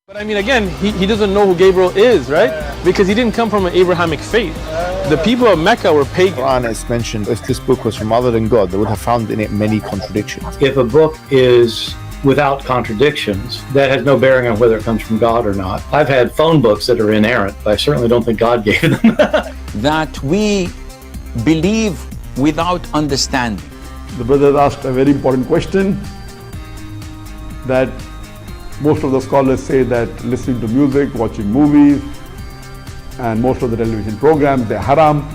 But I mean, again, he doesn't know who Gabriel is, right? Because he didn't come from an Abrahamic faith. The people of Mecca were pagan. Quran is mentioned, if this book was from other than God, they would have found in it many contradictions. If a book is without contradictions, that has no bearing on whether it comes from God or not. I've had phone books that are inerrant, but I certainly don't think God gave them. That we believe without understanding. The brother asked a very important question, that most of the scholars say that listening to music, watching movies, and most of the television programs, they're haram.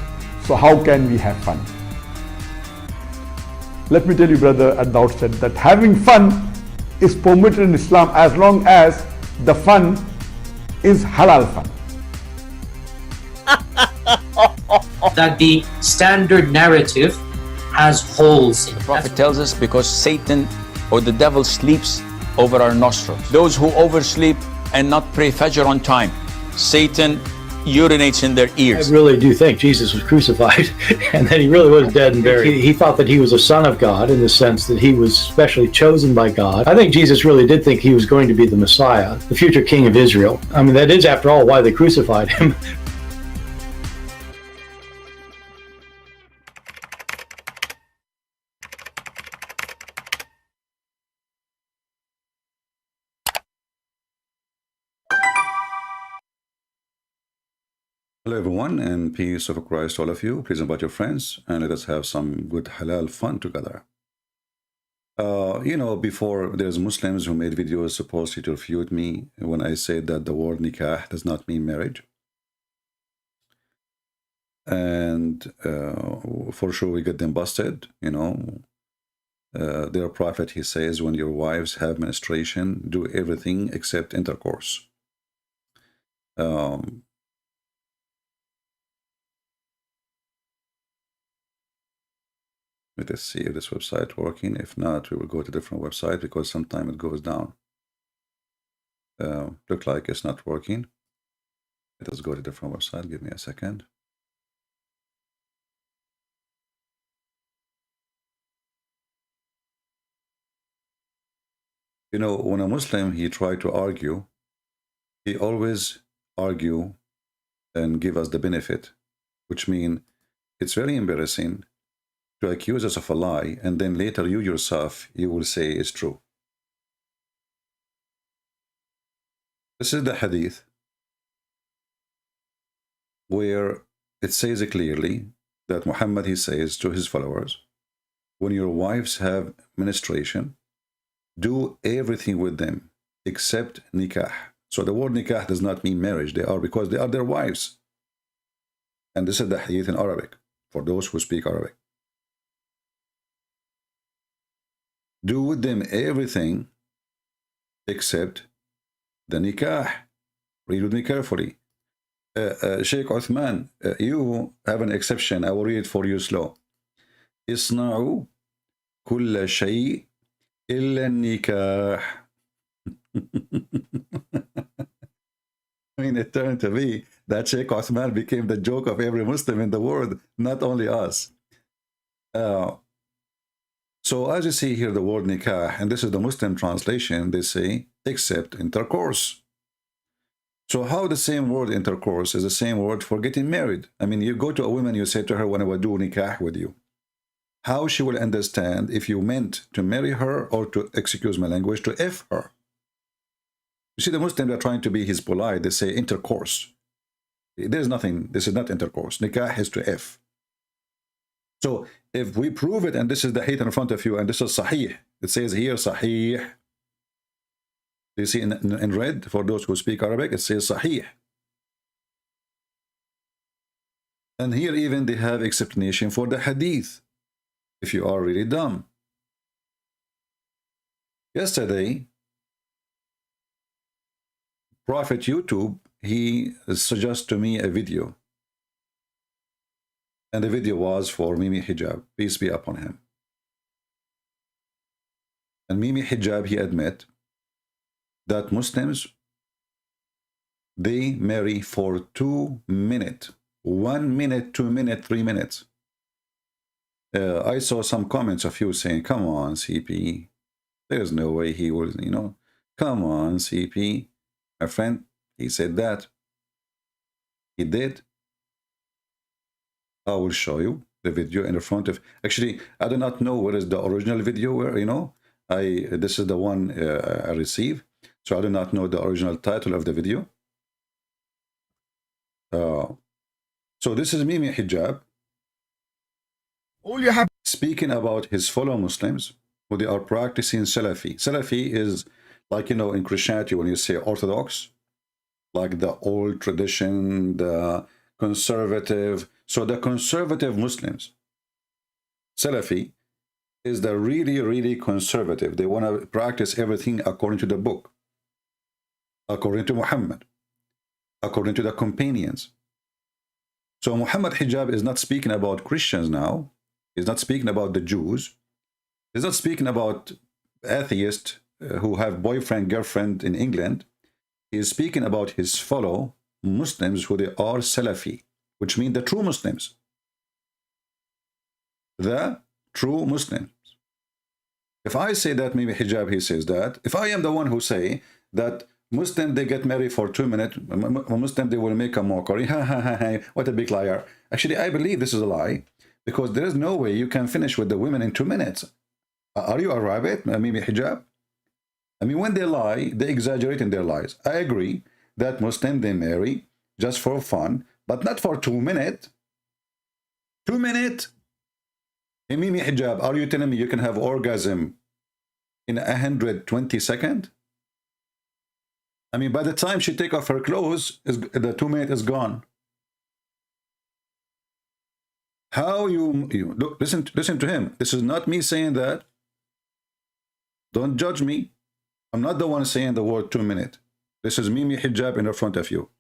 So how can we have fun? Let me tell you, brother, at the outset, that having fun is permitted in Islam as long as the fun is halal fun. That the standard narrative has holes in it. The Prophet tells us because Satan or the devil sleeps over our nostrils. Those who oversleep and not pray Fajr on time, Satan urinates in their ears. I really do think Jesus was crucified and that he really was dead and buried. He thought that he was a son of God in the sense that he was specially chosen by God. I think Jesus really did think he was going to be the Messiah, the future king of Israel. I mean, that is, after all, why they crucified him. Hello everyone, and peace of Christ all of you. Please invite your friends and let us have some good halal fun together. Before there's Muslims who made videos supposedly to refute me when I said that the word nikah does not mean marriage. And for sure we get them busted, Their prophet, he says, when your wives have menstruation, do everything except intercourse. Let us see if this website working. If not, we will go to a different website because sometimes it goes down. Look like it's not working. Let us go to a different website. Give me a second. When a Muslim, he try to argue, he always argue and give us the benefit, which means it's very embarrassing to accuse us of a lie, and then later you yourself, you will say it's true. This is the hadith where it says clearly that Muhammad, he says to his followers, when your wives have menstruation, do everything with them except nikah. So the word nikah does not mean marriage. Because they are their wives. And this is the hadith in Arabic for those who speak Arabic. Do with them everything except the nikah. Read with me carefully. Sheikh Uthman, you have an exception. I will read it for you slow. اصنعوا كل شيء إلا النكاح. I mean, it turned to be that Sheikh Uthman became the joke of every Muslim in the world, not only us. So as you see here, the word nikah, and this is the Muslim translation, they say, except intercourse. So how the same word intercourse is the same word for getting married? I mean, you go to a woman, you say to her, when I will do nikah with you. How she will understand if you meant to marry her or to, excuse my language, to F her. You see, the Muslims are trying to be his polite. They say intercourse. There's nothing. This is not intercourse. Nikah is to F. So if we prove it, and this is the hadith in front of you, and this is sahih. It says here sahih. You see in red, for those who speak Arabic, it says sahih. And here even they have explanation for the hadith. If you are really dumb. Yesterday, Prophet YouTube, he suggested to me a video. And the video was for Mimi Hijab, peace be upon him. And Mimi Hijab, he admit that Muslims, they marry for 2 minutes. 1 minute, 2 minutes, 3 minutes. I saw some comments of you saying, come on, CP. There's no way he will, come on, CP. My friend, he said that. He did. I will show you the video in the front of. Actually, I do not know what is the original video. Where this is the one I received, so I do not know the original title of the video. So this is Mimi Hijab. All you have Speaking about his fellow Muslims who they are practicing Salafi. Salafi is like, in Christianity when you say Orthodox, like the old tradition, the conservative. So the conservative Muslims, Salafi, is the really, really conservative. They want to practice everything according to the book, according to Muhammad, according to the companions. So Muhammad Hijab is not speaking about Christians now. He's not speaking about the Jews. He's not speaking about atheists who have boyfriend, girlfriend in England. He is speaking about his fellow Muslims who they are Salafi, which means the true Muslims. The true Muslims. If I say that, maybe Hijab, he says that. If I am the one who say that Muslim, they get married for 2 minutes, Muslim, they will make a mockery, ha ha ha ha, what a big liar. Actually, I believe this is a lie, because there is no way you can finish with the women in 2 minutes. Are you a rabbit, maybe Hijab? I mean, when they lie, they exaggerate in their lies. I agree that Muslim, they marry just for fun, but not for 2 minutes. 2 minutes? Hey, Mimi Hijab, are you telling me you can have orgasm in 120 seconds? I mean, by the time she take off her clothes, the 2 minutes is gone. How you look, listen to him. This is not me saying that. Don't judge me. I'm not the one saying the word 2 minutes. This is Mimi Hijab in the front of you.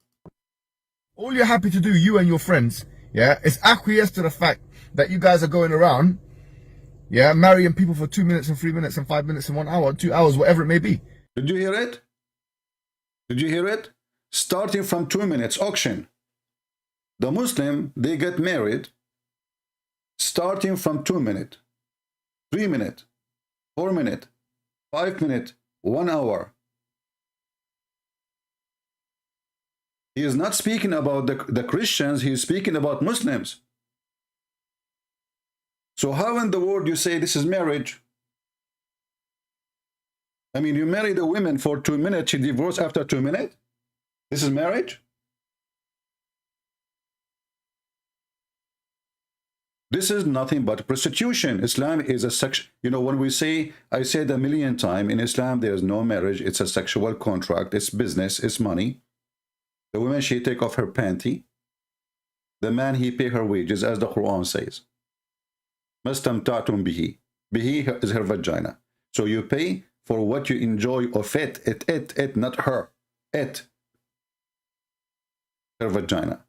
all you're happy to do, you and your friends, yeah, is acquiesce to the fact that you guys are going around, yeah, marrying people for 2 minutes and 3 minutes and 5 minutes and 1 hour, 2 hours, whatever it may be. Did you hear it? Did you hear it? Starting from 2 minutes, auction. The Muslim, they get married starting from 2 minutes, 3 minutes, 4 minutes, 5 minutes, 1 hour. He is not speaking about the Christians, he is speaking about Muslims. So how in the world you say this is marriage? I mean, you marry the women for 2 minutes, she divorce after 2 minutes? This is marriage? This is nothing but prostitution. Islam is a sex. You know, when we say, I said a million times, in Islam there is no marriage. It's a sexual contract. It's business. It's money. The woman, she take off her panty. The man, he pay her wages, as the Quran says. Mastamta'tum bihi. Bihi is her vagina. So you pay for what you enjoy of it, not her. It. Her vagina.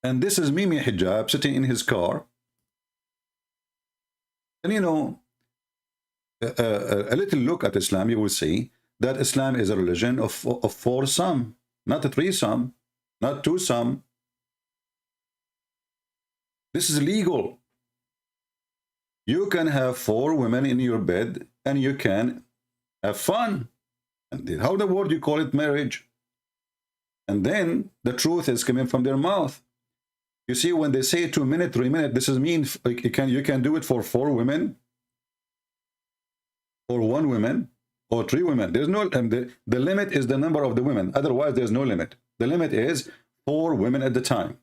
And this is Mimi Hijab sitting in his car. And you know, a little look at Islam, you will see that Islam is a religion of foursome, not a threesome, not twosome. This is legal. You can have 4 women in your bed and you can have fun. And how the word you call it marriage? And then the truth is coming from their mouth. You see, when they say 2 minutes, 3 minutes, this is mean like you can do it for 4 women, or 1 woman, or 3 women. There's no the limit is the number of the women. Otherwise, there's no limit. The limit is 4 women at the time.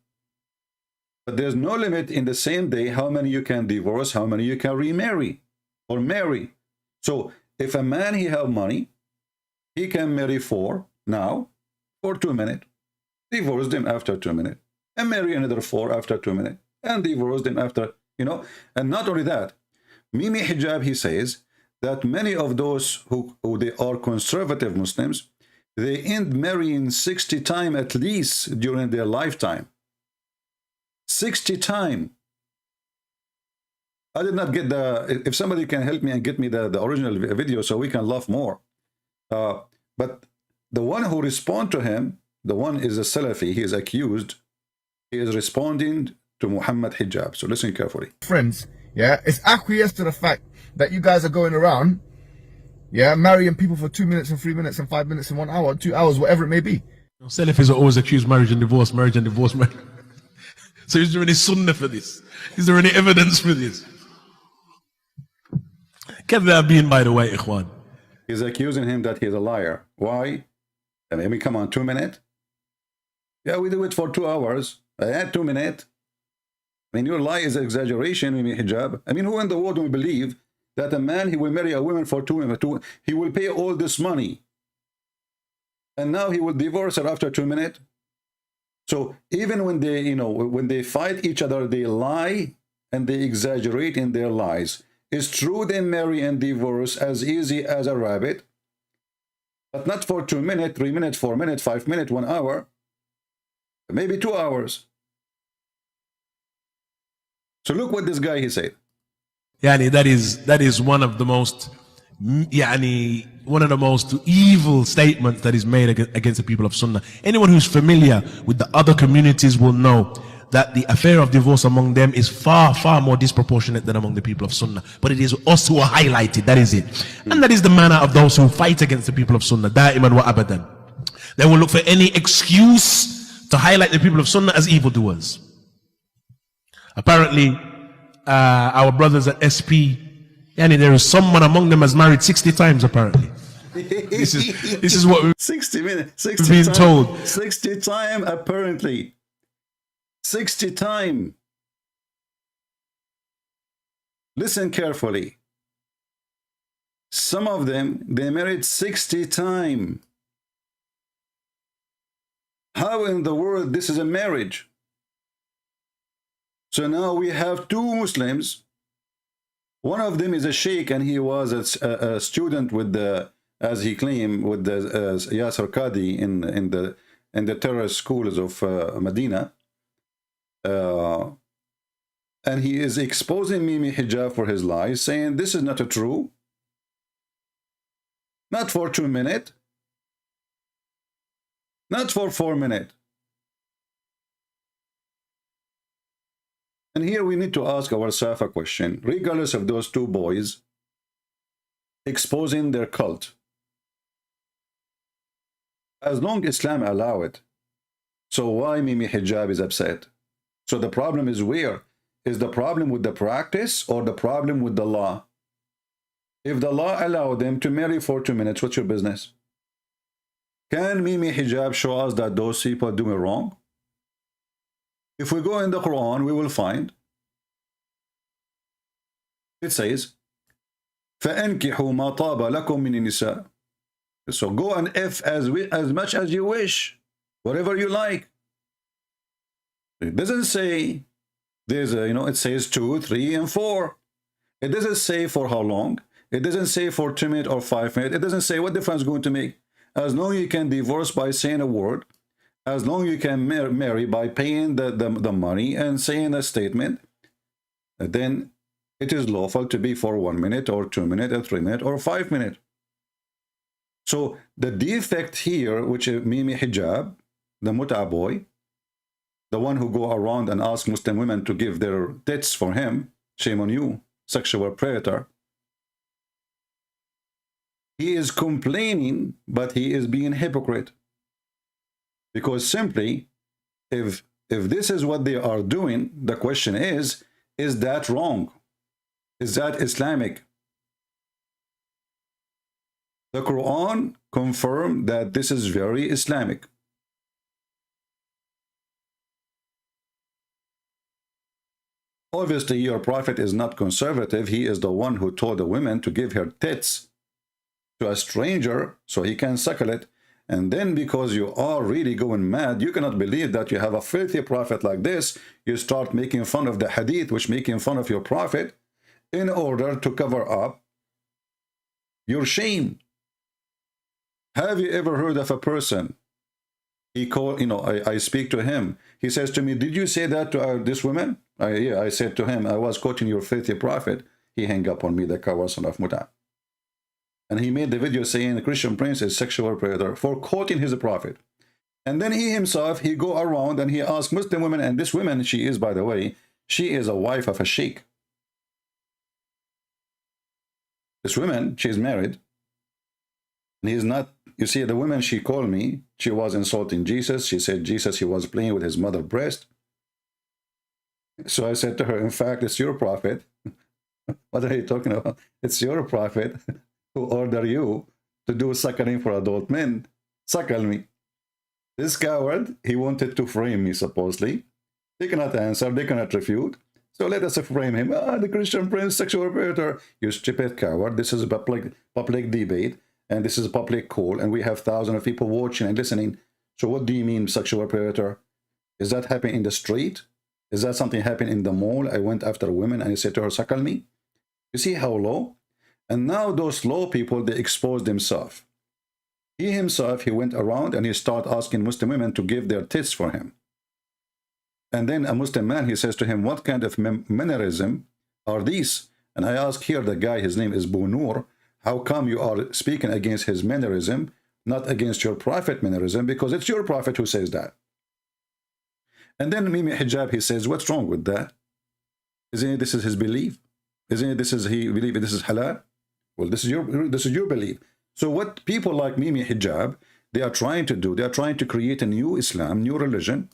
But there's no limit in the same day how many you can divorce, how many you can remarry or marry. So if a man he have money, he can marry 4 now for 2 minutes, divorce them after 2 minutes. And marry another 4 after 2 minutes, and divorce them after, you know. And not only that, Mimi Hijab, he says that many of those who they are conservative Muslims, they end marrying 60 times at least during their lifetime. 60 times. I did not get the, if somebody can help me and get me the original video so we can laugh more. But the one who respond to him, the one is a Salafi, he is accused. He is responding to Muhammad Hijab. So listen carefully. Friends, yeah, it's acquiesce to the fact that you guys are going around, Yeah, marrying people for 2 minutes and 3 minutes and 5 minutes and 1 hour, 2 hours, whatever it may be. Salafis are always accused marriage and divorce, marriage and divorce, marriage. So is there any sunnah for this? Is there any evidence for this? كذابين, by the way, ikhwan. He's accusing him that he's a liar. Why? I mean, come on, 2 minutes? Yeah, we do it for 2 hours. I had 2 minutes. I mean, your lie is exaggeration, hijab. I mean, who in the world will believe that a man, he will marry a woman for 2 minutes, he will pay all this money, and now he will divorce her after 2 minutes? So even when they, you know, when they fight each other, they lie and they exaggerate in their lies. It's true they marry and divorce as easy as a rabbit, but not for 2 minutes, 3 minutes, 4 minutes, 5 minutes, 1 hour, maybe 2 hours. So look what this guy, he said. Yani that is one of the most evil statements that is made against the people of Sunnah. Anyone who's familiar with the other communities will know that the affair of divorce among them is far, far more disproportionate than among the people of Sunnah. But it is us who are highlighted, that is it. And that is the manner of those who fight against the people of Sunnah, da'iman wa abadan. They will look for any excuse to highlight the people of Sunnah as evildoers. Apparently, our brothers at SP, yani there is someone among them has married 60 times apparently. This is what we've 60 minutes, 60 been time, told. 60 time apparently. 60 time. Listen carefully. Some of them, they married 60 time. How in the world this is a marriage? So now we have 2 Muslims. One of them is a sheikh, and he was a student with the, as he claimed, with the Yasser Qadi in the terrorist schools of Medina. And he is exposing Mimi Hijab for his lies, saying this is not a true. Not for 2 minutes. Not for 4 minutes. And here we need to ask ourselves a question, regardless of those 2 boys exposing their cult. As long as Islam allow it, so why Mimi Hijab is upset? So the problem is where? Is the problem with the practice or the problem with the law? If the law allow them to marry for 2 minutes, what's your business? Can Mimi Hijab show us that those people are doing wrong? If we go in the Quran, we will find it says, فَأَنْكِحُوا مَا طَابَ لَكُم مِّنِ النِّسَاءِ. So go and F as much as you wish, whatever you like. It doesn't say there's a, it says 2, 3, and 4. It doesn't say for how long. It doesn't say for 2 minutes or 5 minutes. It doesn't say what difference it's going to make. As long as you can divorce by saying a word, as long as you can marry by paying the money and saying a statement, then it is lawful to be for 1 minute or 2 minutes or 3 minutes or 5 minutes. So the defect here, which is Mimi Hijab, the Muta boy, the one who go around and ask Muslim women to give their tits for him, shame on you, sexual predator. He is complaining, but he is being hypocrite. Because simply, if this is what they are doing, the question is that wrong? Is that Islamic? The Quran confirmed that this is very Islamic. Obviously, your prophet is not conservative. He is the one who told the women to give her tits to a stranger so he can suckle it. And then because you are really going mad, you cannot believe that you have a filthy prophet like this, you start making fun of the hadith, which making fun of your prophet, in order to cover up your shame. Have you ever heard of a person, he called, I speak to him, he says to me, did you say that to this woman? Yeah, I said to him, I was quoting your filthy prophet. He hung up on me, the coward son of Muta. And he made the video saying the Christian prince is sexual predator for quoting his prophet. And then he himself, he go around and he asks Muslim women, and this woman, she is, by the way, she is a wife of a sheikh. This woman, she is married, And he's not, you see, the woman she called me, she was insulting Jesus. She said Jesus, he was playing with his mother's breast. So I said to her, in fact, it's your prophet. What are you talking about? It's your prophet who ordered you to do suckling for adult men. Suckle me. This coward, he wanted to frame me, supposedly. They cannot answer, they cannot refute. So let us frame him. Ah, the Christian prince, sexual predator. You stupid coward. This is a public debate, and this is a public call, and we have thousands of people watching and listening. So what do you mean, sexual predator? Is that happening in the street? Is that something happening in the mall? I went after women and I said to her, suckle me. You see how low? And now those low people, they expose themselves. He himself, he went around and he started asking Muslim women to give their tits for him. And then a Muslim man, he says to him, what kind of mannerism are these? And I ask here the guy, his name is Bunur, how come you are speaking against his mannerism, not against your prophet mannerism? Because it's your prophet who says that. And then Mimi Hijab, he says, what's wrong with that? Isn't it this is his belief? Isn't it this is he believe this is halal? Well, this is your belief. So what people like Mimi Hijab, they are trying to do, they are trying to create a new Islam, new religion.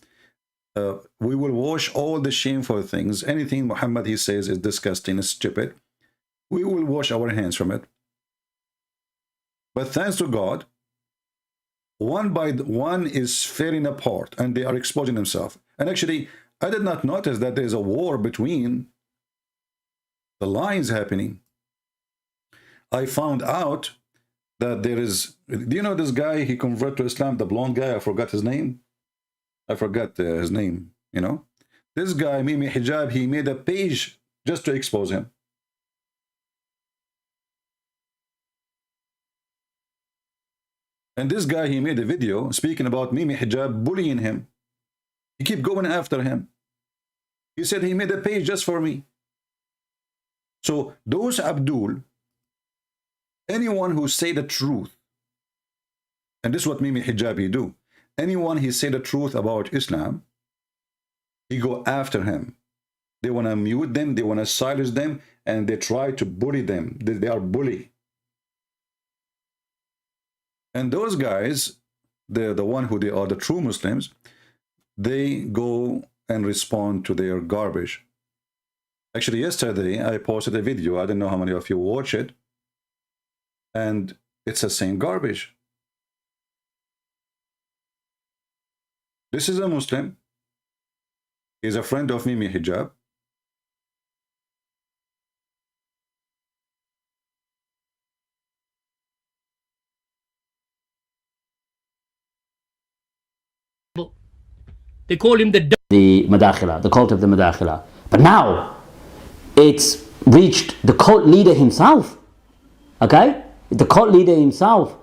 We will wash all the shameful things. Anything Muhammad, he says, is disgusting, is stupid. We will wash our hands from it. But thanks to God, one by one is falling apart, and they are exposing themselves. And actually, I did not notice that there is a war between the lines happening. I found out that there is, do you know this guy, he converted to Islam, the blonde guy, I forgot his name. I forgot his name, you know. This guy, Mimi Hijab, he made a page just to expose him. And this guy, he made a video speaking about Mimi Hijab bullying him. He keep going after him. He said he made a page just for me. So those Abdul, anyone who say the truth, and this is what Mimi Hijab he do, anyone he say the truth about Islam, he go after him. They want to mute them, they want to silence them, and they try to bully them. They are bully. And those guys, they're the one who they are the true Muslims, they go and respond to their garbage. Actually, yesterday I posted a video. I don't know how many of you watch it. And it's the same garbage. This is a Muslim. He's a friend of Mimi Hijab. They call him the Madakhila, the cult of the Madakhila. But now it's reached the cult leader himself. Okay? The cult leader himself,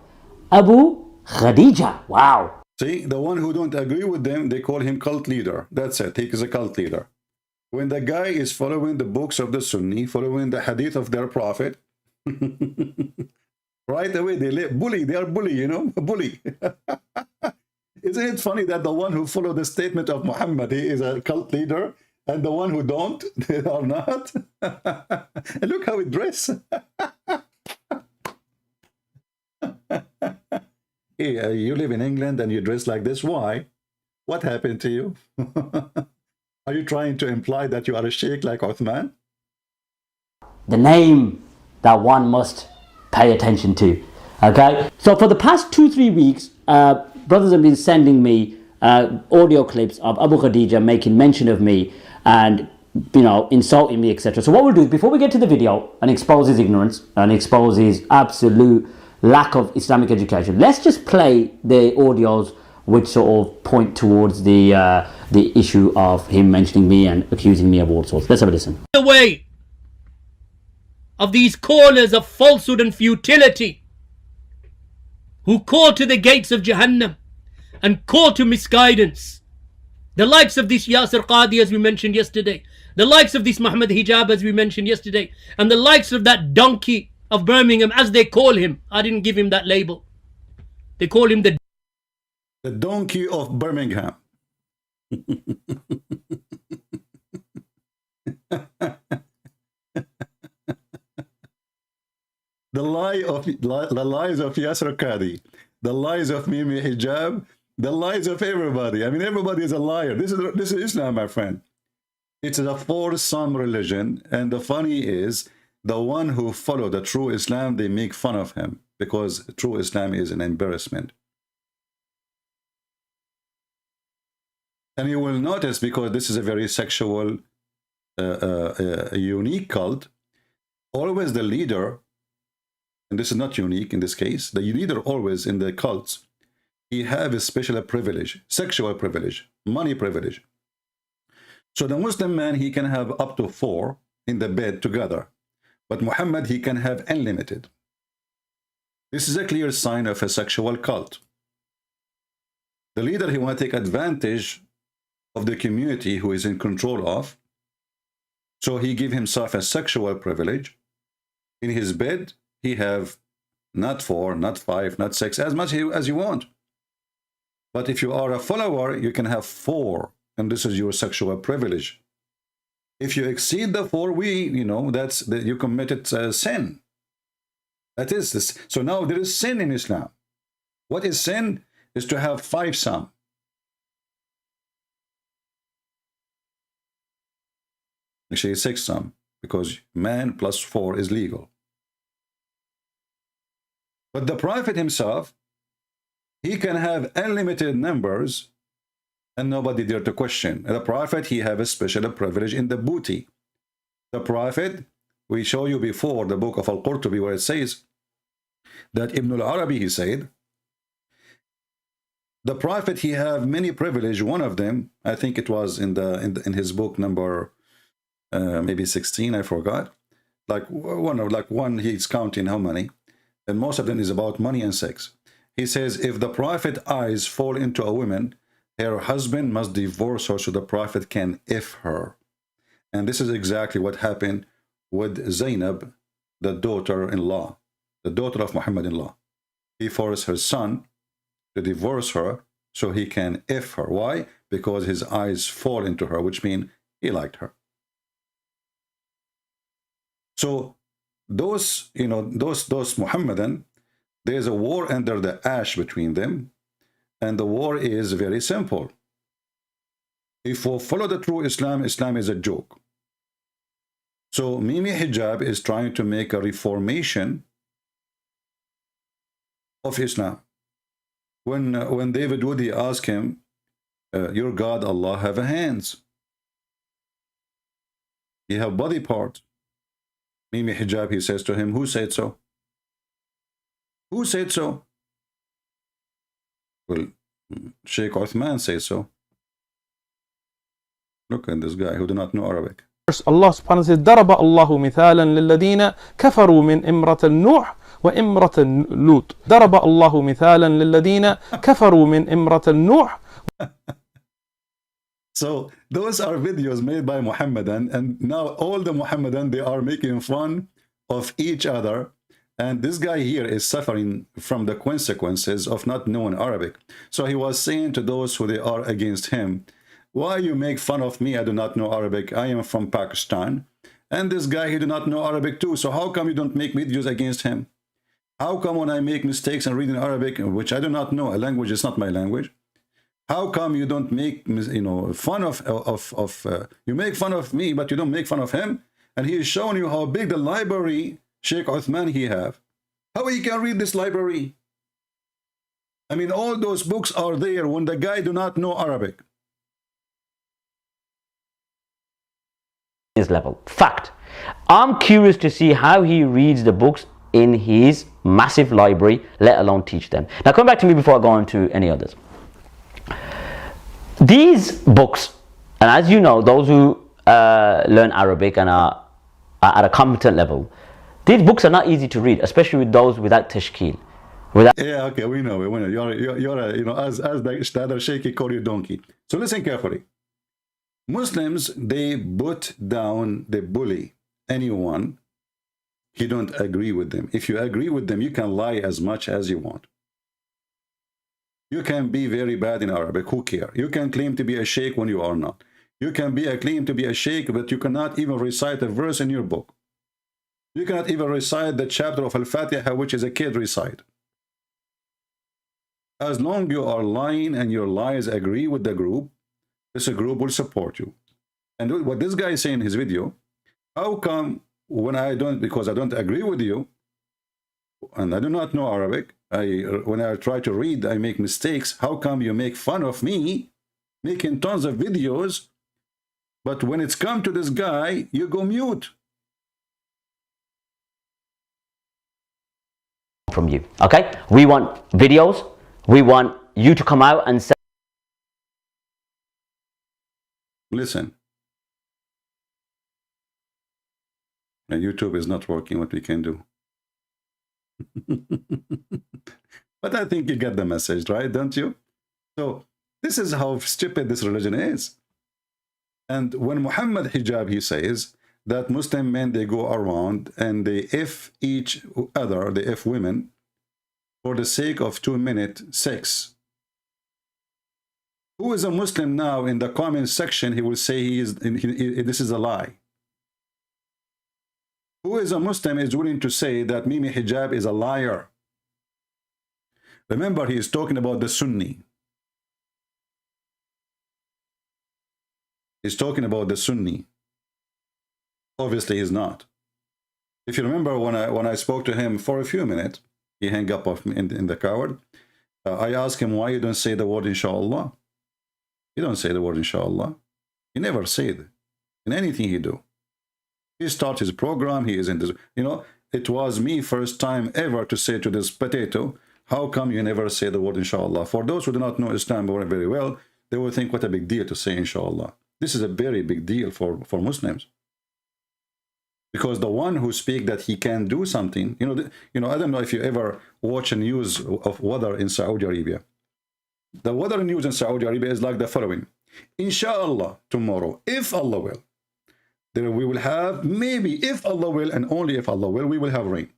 Abu Khadija. Wow. See, the one who don't agree with them, they call him cult leader. That's it. He is a cult leader. When the guy is following the books of the Sunni, following the hadith of their prophet, right away they bully. They are bully, you know, bully. Isn't it funny that the one who follow the statement of Muhammad, he is a cult leader, and the one who don't, they are not? And look how he dress. Hey, you live in England and you dress like this. Why? What happened to you? Are you trying to imply that you are a sheikh like Uthman? The name that one must pay attention to. Okay? So for the past 2-3 weeks, brothers have been sending me audio clips of Abu Khadija making mention of me and, you know, insulting me, etc. So what we'll do is, before we get to the video and expose his ignorance and expose his absolute lack of Islamic education, let's just play the audios which sort of point towards the issue of him mentioning me and accusing me of all sorts. Let's have a listen. The way of these callers of falsehood and futility, who call to the gates of Jahannam and call to misguidance, the likes of this Yasir Qadi, as we mentioned yesterday, the likes of this Muhammad Hijab, as we mentioned yesterday, and the likes of that donkey of Birmingham, as they call him. I didn't give him that label. They call him the donkey of Birmingham. the lies of Yasser Qadi, the lies of Mimi Hijab, the lies of everybody. I mean, everybody is a liar. This is Islam, my friend. It's a foursome religion, and the funny is, the one who follow the true Islam, they make fun of him because true Islam is an embarrassment. And you will notice, because this is a very sexual, unique cult, always the leader, and this is not unique in this case, the leader always in the cults, he have a special privilege, sexual privilege, money privilege. So the Muslim man, he can have up to 4 in the bed together, but Muhammad, he can have unlimited. This is a clear sign of a sexual cult. The leader, he want to take advantage of the community who is in control of, so he give himself a sexual privilege. In his bed, he have not 4, not 5, not 6, as much as you want. But if you are a follower, you can have 4, and this is your sexual privilege. If you exceed the 4, that's you committed sin. That is this. So now there is sin in Islam. What is sin? Is to have 5 some. Actually 6 some, because man plus 4 is legal. But the Prophet himself, he can have unlimited numbers and nobody dare to question. And the Prophet, he have a special privilege in the booty. The Prophet, we show you before the book of Al-Qurtubi, where it says that Ibn al-Arabi, he said, the Prophet, he have many privilege. One of them, I think it was in his book number maybe 16, I forgot. Like one, he's counting how many, and most of them is about money and sex. He says, if the Prophet eyes fall into a woman, her husband must divorce her so the Prophet can if her. And this is exactly what happened with Zainab, the daughter-in-law, the daughter of Muhammad-in-law. He forced her son to divorce her so he can if her. Why? Because his eyes fall into her, which means he liked her. So those, those Muhammadan, there's a war under the ash between them, and the war is very simple. If we follow the true Islam, Islam is a joke. So Mimi Hijab is trying to make a reformation of Islam. When David Woody asked him, your God Allah have a hands, he have body part. Mimi Hijab, he says to him, who said so? Who said so? Well, Sheikh Uthman says so. Look at this guy who do not know Arabic. Allah subhanahu wa ta'ala says, ضرب الله مثالا للذين كفروا من امرأة نوح وامرأة لوط. ضرب الله مثالا للذين كفروا من امرأة نوح. So those are videos made by Muhammadan, and now all the Muhammadan, they are making fun of each other, and this guy here is suffering from the consequences of not knowing Arabic. So he was saying to those who they are against him, why you make fun of me? I do not know Arabic. I am from Pakistan, and this guy, he do not know Arabic too. So how come you don't make videos against him? How come when I make mistakes and reading Arabic, which I do not know, a language is not my language, how come you don't make, fun of you make fun of me, but you don't make fun of him? And he is showing you how big the library Sheikh Uthman he have. How he can read this library? I mean, all those books are there when the guy do not know Arabic. His level. Fact. I'm curious to see how he reads the books in his massive library, let alone teach them. Now, come back to me before I go on to any others. These books, and as you know, those who learn Arabic and are at a competent level, these books are not easy to read, especially with those without tashkil. Yeah, okay, we know. You're as the other shaky call you donkey. So listen carefully. Muslims, they put down, they bully anyone he don't agree with them. If you agree with them, you can lie as much as you want. You can be very bad in Arabic, who cares? You can claim to be a sheikh when you are not. You can claim to be a sheikh, but you cannot even recite a verse in your book. You cannot even recite the chapter of Al-Fatiha, which is a kid recite. As long you are lying and your lies agree with the group, this group will support you. And what this guy is saying in his video, how come when I don't, because I don't agree with you, and I do not know Arabic, when I try to read, I make mistakes. How come you make fun of me, making tons of videos, but when it's come to this guy, you go mute? From you, okay? We want videos. We want you to come out and say. Listen. And YouTube is not working. What we can do. But I think you get the message, right? Don't you? So this is how stupid this religion is. And when Muhammad Hijab, he says that Muslim men, they go around and they F each other, they F women for the sake of 2-minute sex. Who is a Muslim now in the comment section? He will say this is a lie. Who is a Muslim is willing to say that Mimi Hijab is a liar? Remember, he is talking about the Sunni. He's talking about the Sunni. Obviously, he's not. If you remember, when I spoke to him for a few minutes, he hung up off me in the coward. I asked him why you don't say the word inshallah. He don't say the word inshallah. He never said it in anything he do. He starts his program. He is in this. You know, it was me first time ever to say to this potato, how come you never say the word inshallah? For those who do not know Islam very well, they will think what a big deal to say inshallah. This is a very big deal for Muslims. Because the one who speaks that he can do something, you know, I don't know if you ever watch a news of weather in Saudi Arabia. The weather news in Saudi Arabia is like the following. Inshallah, tomorrow, if Allah will, then we will have, maybe if Allah will, and only if Allah will, we will have rain.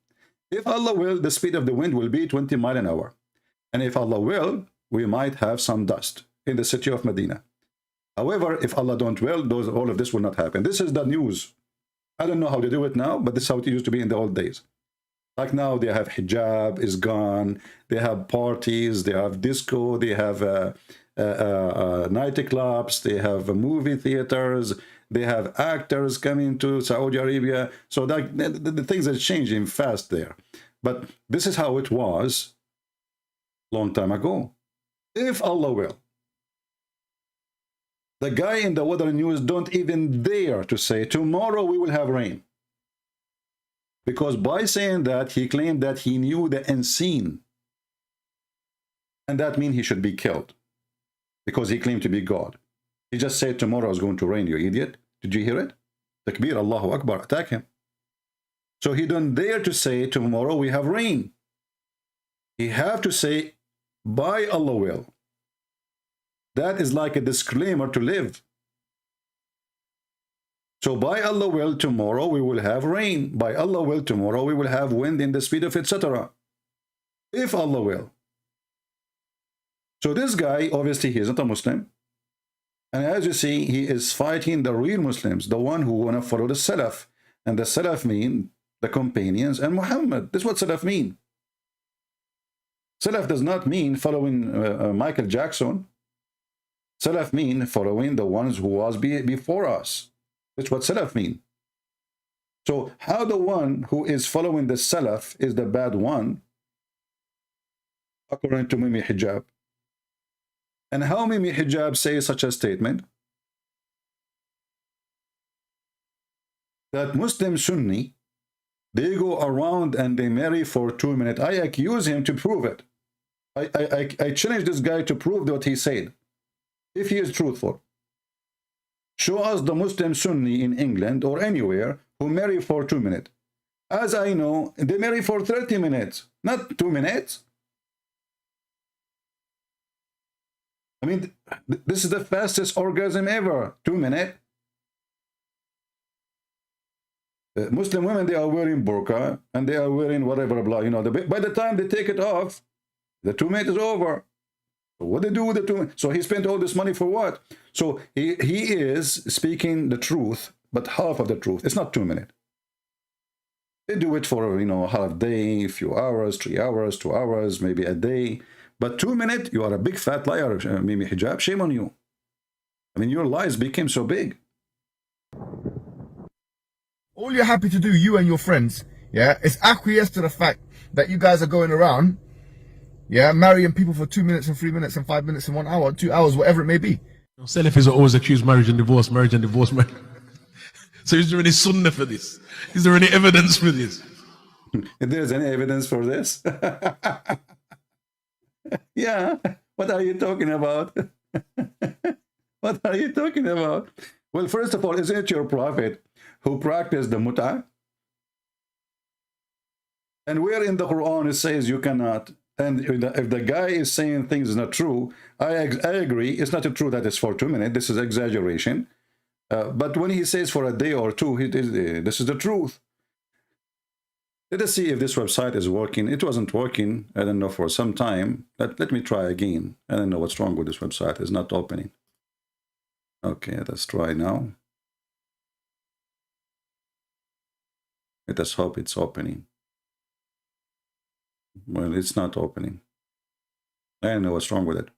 If Allah will, the speed of the wind will be 20 miles an hour. And if Allah will, we might have some dust in the city of Medina. However, if Allah don't will, all of this will not happen. This is the news. I don't know how they do it now, but this is how it used to be in the old days. Like now, they have hijab is gone. They have parties. They have disco. They have nightclubs. They have movie theaters. They have actors coming to Saudi Arabia. So the things are changing fast there. But this is how it was long time ago. If Allah will. The guy in the weather news don't even dare to say, tomorrow we will have rain. Because by saying that, he claimed that he knew the unseen. And that means he should be killed. Because he claimed to be God. He just said tomorrow is going to rain, you idiot. Did you hear it? Takbir, Allahu Akbar, attack him. So he don't dare to say tomorrow we have rain. He have to say, by Allah will. That is like a disclaimer to live. So by Allah will, tomorrow we will have rain. By Allah will, tomorrow we will have wind in the speed of etc. If Allah will. So this guy, obviously he isn't a Muslim. And as you see, he is fighting the real Muslims, the one who want to follow the Salaf. And the Salaf mean the companions and Muhammad. This is what Salaf mean. Salaf does not mean following Michael Jackson. Salaf mean following the ones who was before us. That's what Salaf mean. So how the one who is following the Salaf is the bad one, according to Mimi Hijab? And how Mimi Hijab says such a statement? That Muslim Sunni, they go around and they marry for 2 minutes. I accuse him to prove it. I challenge this guy to prove what he said. If he is truthful. Show us the Muslim Sunni in England or anywhere who marry for 2 minutes. As I know, they marry for 30 minutes, not 2 minutes. I mean, this is the fastest orgasm ever, 2 minutes. Muslim women, they are wearing burqa and they are wearing whatever, blah, you know, by the time they take it off, the 2 minutes is over. What do they do with the 2 minutes? So he spent all this money for what? So he is speaking the truth, but half of the truth. It's not 2 minutes. They do it for, you know, half day, a few hours, 3 hours, 2 hours, maybe a day. But 2 minutes, you are a big fat liar, Mimi Hijab. Shame on you. I mean, your lies became so big. All you're happy to do, you and your friends, yeah, is acquiesce to the fact that you guys are going around, yeah, marrying people for 2 minutes and 3 minutes and 5 minutes and 1 hour, 2 hours, whatever it may be. Salafis are always accused marriage and divorce, marriage and divorce. So is there any sunnah for this? Is there any evidence for this? If there's any evidence for this? Yeah, what are you talking about? What are you talking about? Well, first of all, isn't it your prophet who practiced the mut'ah? And where in the Quran it says you cannot? And if the guy is saying things is not true, I agree. It's not true that it's for 2 minutes. This is exaggeration. But when he says for a day or two, this is the truth. Let us see if this website is working. It wasn't working, I don't know, for some time. Let me try again. I don't know what's wrong with this website. It's not opening. Okay, let's try now. Let us hope it's opening. Well, it's not opening. I don't know what's wrong with it.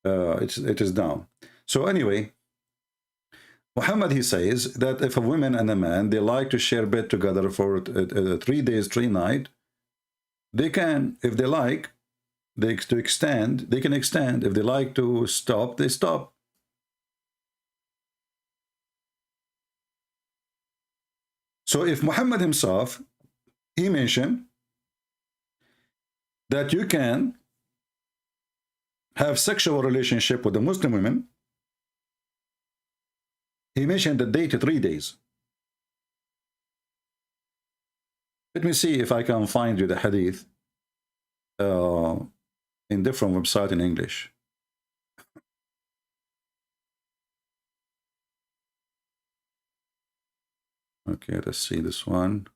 It is down. So anyway, Muhammad, he says that if a woman and a man, they like to share bed together for 3 days, 3 nights, they can, if they like, they can extend. If they like to stop, they stop. So if Muhammad himself, he mentioned that you can have sexual relationship with the Muslim women, he mentioned the date 3 days. Let me see if I can find you the hadith in different website in English. Okay, let's see this one.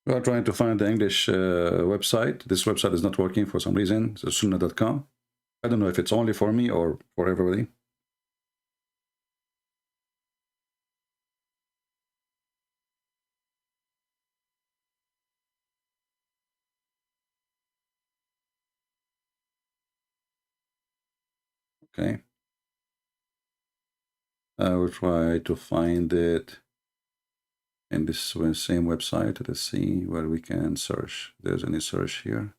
We are trying to find the English website. This website is not working for some reason. It's sunnah.com. I don't know if it's only for me or for everybody. Okay. I will try to find it in this same website. Let's see where we can search. If there's any search here.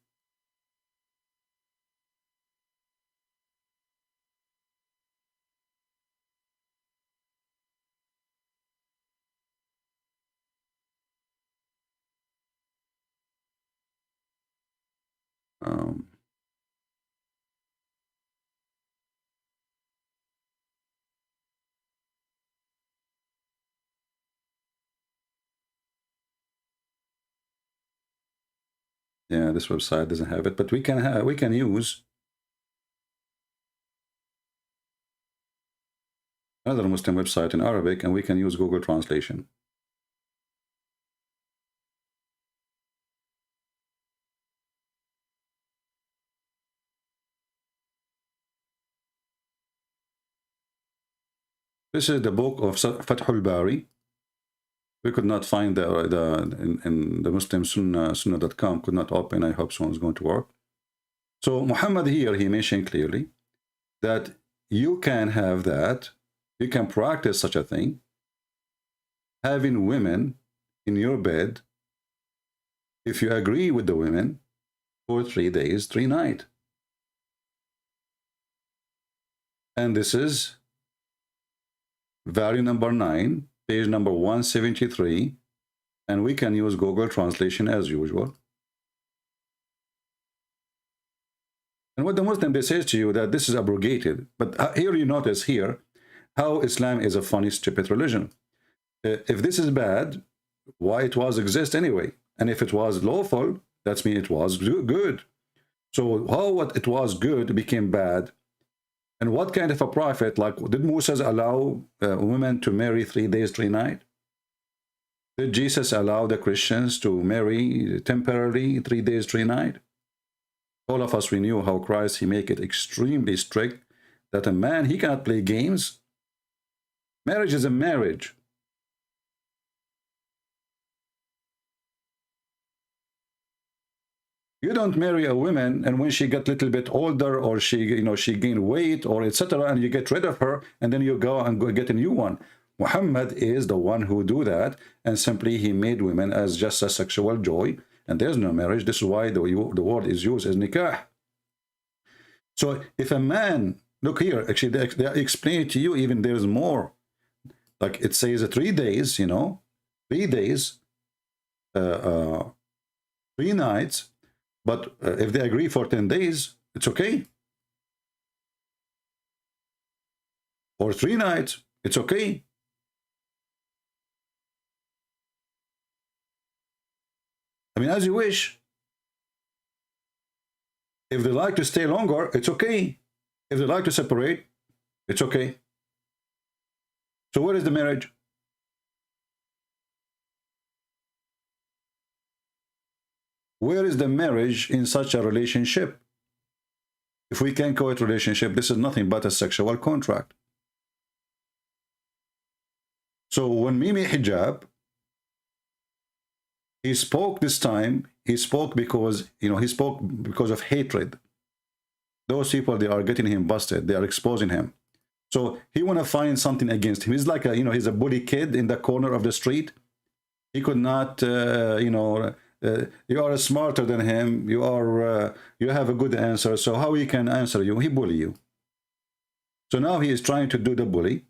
Yeah, this website doesn't have it, but we can use another Muslim website in Arabic, and we can use Google Translation. This is the book of Fathul Bari. We could not find in the Muslim Sunnah.com could not open. I hope someone's going to work. So Muhammad here, he mentioned clearly that you can have that. You can practice such a thing, having women in your bed, if you agree with the women, for 3 days, 3 nights. And this is volume number 9, page number 173, and we can use Google Translation as usual. And what the Muslim, they say to you that this is abrogated. But here you notice here how Islam is a funny, stupid religion. If this is bad, why it was exist anyway? And if it was lawful, that means it was good. So how what it was good became bad? And what kind of a prophet, like, did Moses allow women to marry 3 days, 3 nights? Did Jesus allow the Christians to marry temporarily 3 days, 3 nights? All of us, we knew how Christ, he make it extremely strict that a man, he cannot play games. Marriage is a marriage. You don't marry a woman, and when she got a little bit older, or she gained weight, or etc., and you get rid of her, and then you go and get a new one. Muhammad is the one who do that, and simply he made women as just a sexual joy, and there's no marriage. This is why the word is used as nikah. So if a man, look here, actually they explain it to you, even there's more. Like it says 3 days, 3 days, 3 nights, but if they agree for 10 days, it's okay. Or 3 nights, it's okay. I mean, as you wish. If they like to stay longer, it's okay. If they like to separate, it's okay. So where is the marriage? Where is the marriage in such a relationship? If we can call it relationship, this is nothing but a sexual contract. So when Mimi Hijab, he spoke this time, he spoke because, he spoke because of hatred. Those people, they are getting him busted. They are exposing him. So he want to find something against him. He's like a, he's a bully kid in the corner of the street. He could not, you are smarter than him. You are, you have a good answer. So how he can answer you? He bully you. So now he is trying to do the bully.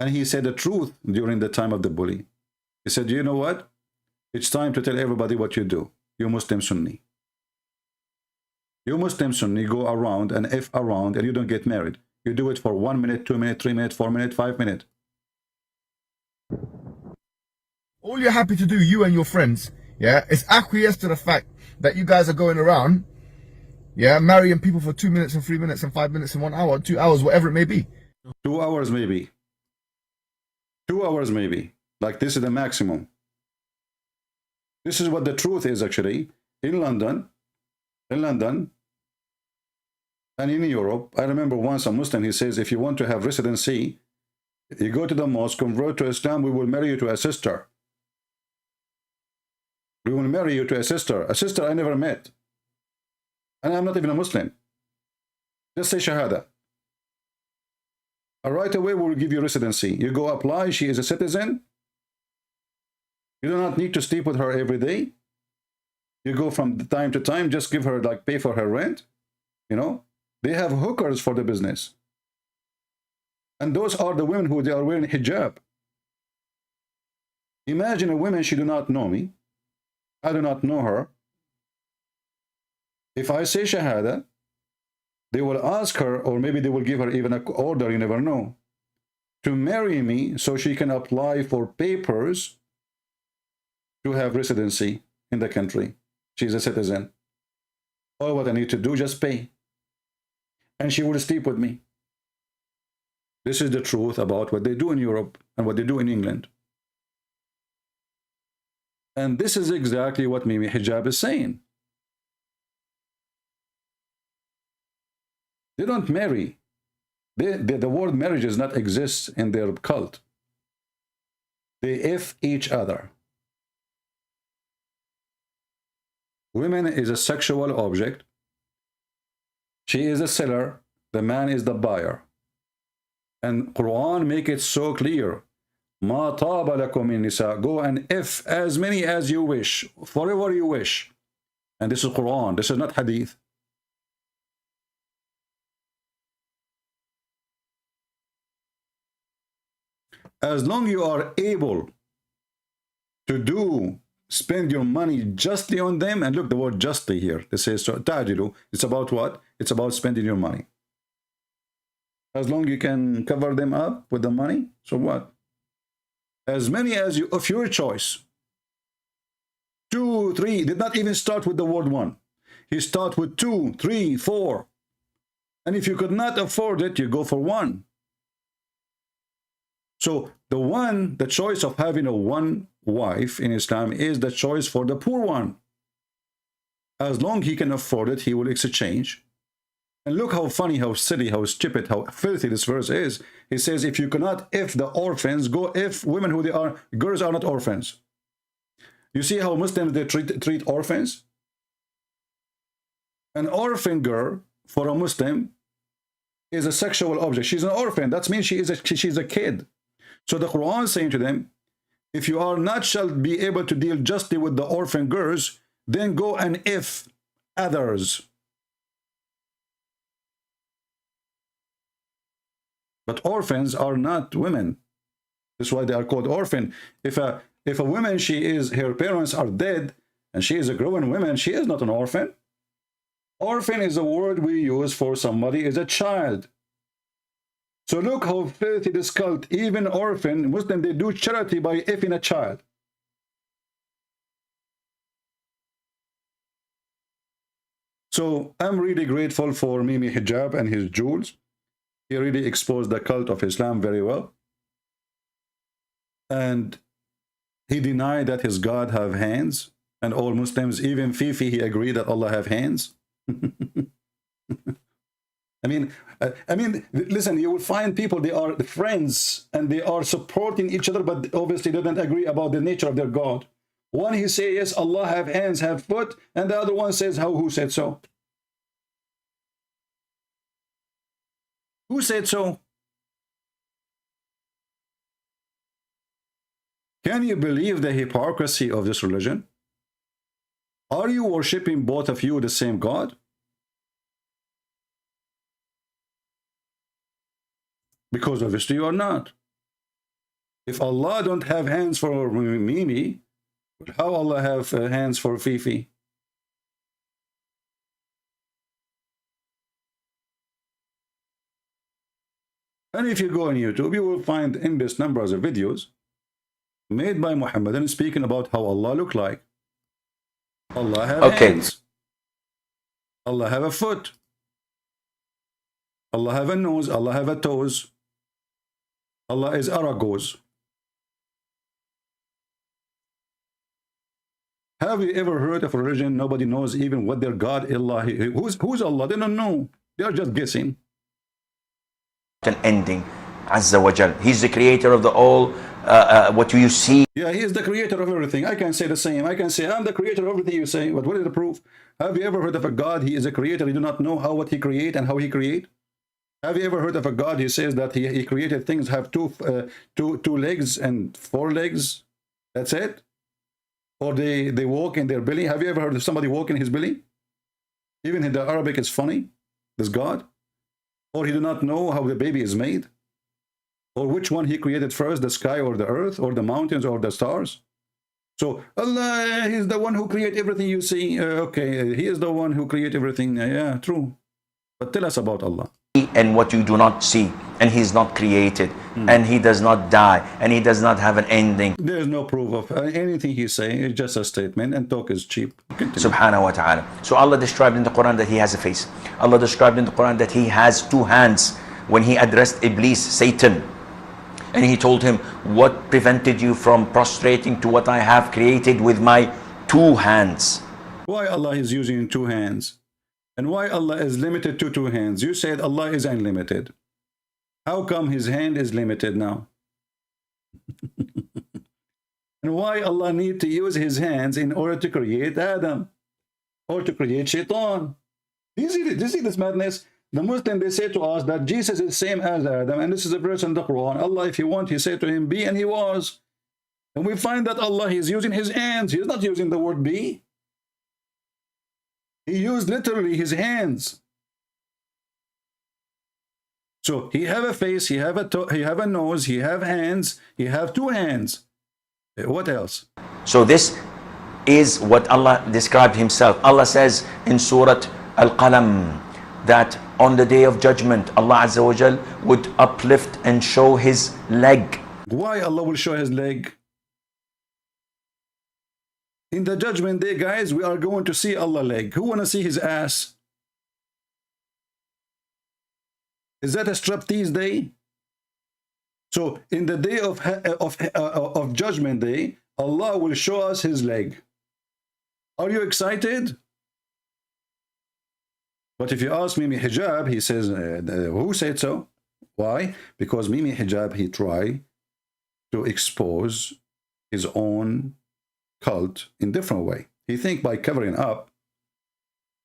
And he said the truth during the time of the bully. He said, you know what? It's time to tell everybody what you do. You Muslim Sunni. You Muslim Sunni go around and F around and you don't get married. You do it for 1 minute, 2 minutes, 3 minutes, 4 minutes, 5 minutes. All you're happy to do, you and your friends, is acquiesce to the fact that you guys are going around, marrying people for 2 minutes and 3 minutes and 5 minutes and 1 hour, 2 hours, whatever it may be. 2 hours maybe. 2 hours maybe. Like this is the maximum. This is what the truth is actually. In London, and in Europe, I remember once a Muslim, he says, if you want to have residency, you go to the mosque, convert to Islam, we will marry you to a sister. We will marry you to a sister I never met. And I'm not even a Muslim. Just say Shahada. Right away, we will give you residency. You go apply, she is a citizen. You do not need to sleep with her every day. You go from time to time, just give her, like, pay for her rent. They have hookers for the business. And those are the women who they are wearing hijab. Imagine a woman, she do not know me. I do not know her. If I say Shahada, they will ask her, or maybe they will give her even an order, you never know, to marry me so she can apply for papers to have residency in the country. She's a citizen. All what I need to do, just pay. And she will sleep with me. This is the truth about what they do in Europe and what they do in England. And this is exactly what Mimi Hijab is saying. They don't marry. The word marriage does not exist in their cult. They F each other. Women is a sexual object. She is a seller. The man is the buyer. And Quran make it so clear. Ma taba lakum min nisa. Go and F as many as you wish, forever you wish. And this is Quran. This is not Hadith. As long you are able to spend your money justly on them, and look, the word justly here, this says ta'jilu. It's about what? It's about spending your money. As long you can cover them up with the money, so what? As many as you, of your choice. 2, 3. Did not even start with the word 1. He start with 2, 3, 4. And if you could not afford it, you go for 1. So the choice of having a one wife in Islam is the choice for the poor one. As long as he can afford it, he will exchange. And look how funny, how silly, how stupid, how filthy this verse is. He says, if you cannot, if the orphans, go if women who they are, girls are not orphans. You see how Muslims, they treat orphans? An orphan girl, for a Muslim, is a sexual object. She's an orphan. That means she's a kid. So the Quran is saying to them, if you are not shall be able to deal justly with the orphan girls, then go and if others. But orphans are not women. That's why they are called orphan. If a woman, her parents are dead, and she is a grown woman, she is not an orphan. Orphan is a word we use for somebody is a child. So look how filthy this cult, even orphan, Muslim, they do charity by effing a child. So I'm really grateful for Mimi Hijab and his jewels. He really exposed the cult of Islam very well. And he denied that his God have hands. And all Muslims, even Fifi, he agreed that Allah have hands. I mean, listen, you will find people, they are friends and they are supporting each other, but obviously they don't agree about the nature of their God. One, he says, yes, Allah have hands, have foot, and the other one says, who said so? Who said so? Can you believe the hypocrisy of this religion? Are you worshiping both of you the same God? Because obviously you are not. If Allah don't have hands for Mimi, how Allah have hands for Fifi? And if you go on YouTube, you will find endless numbers of videos made by Muhammadan speaking about how Allah look like. Allah have hands. Allah have a foot. Allah have a nose. Allah have a toes. Allah is Aragos. Have you ever heard of a religion nobody knows even what their God Allah? Who's Allah? They don't know. They are just guessing. An ending, Azza wa Jal. He's the creator of the all. What you see. Yeah, he is the creator of everything. I can say the same. I can say I'm the creator of everything you say. But what is the proof? Have you ever heard of a God? He is a creator. You do not know what he create and how he create. Have you ever heard of a God? He says that he created things have two legs and 4 legs. That's it. Or they walk in their belly. Have you ever heard of somebody walk in his belly? Even in the Arabic, it's funny. This God. Or he do not know how the baby is made. Or which one he created first, the sky or the earth or the mountains or the stars. So Allah is the one who created everything you see. Okay, he is the one who created everything. Yeah, true. But tell us about Allah. And what you do not see. And he's not created. And he does not die. And he does not have an ending. There is no proof of anything he's saying. It's just a statement, and talk is cheap. Continue. Subhanahu wa ta'ala. So Allah described in the Quran that he has a face. Allah described in the Quran that he has 2 hands. When he addressed Iblis, Satan, and he told him, what prevented you from prostrating to what I have created with my 2 hands? Why Allah is using 2 hands? And why Allah is limited to 2 hands? You said Allah is unlimited. How come his hand is limited now? And why Allah need to use his hands in order to create Adam? Or to create Shaitan? Do you see this madness? The Muslim, they say to us that Jesus is the same as Adam, and this is a verse in the Quran. Allah, if you want, he said to him, be, and he was. And we find that Allah is using his hands. He's not using the word be. He used literally his hands. So he have a face, he have a nose, he have hands, he have 2 hands. What else? So this is what Allah described himself. Allah says in Surah Al-Qalam that on the day of judgment, Allah Azza wa Jal would uplift and show his leg. Why Allah will show his leg? In the judgment day, guys, we are going to see Allah leg. Who want to see his ass? Is that a striptease day? So in the day of judgment day, Allah will show us his leg. Are you excited? But if you ask Mimi Hijab, he says, who said so? Why? Because Mimi Hijab, he tried to expose his own cult in different way. He think by covering up,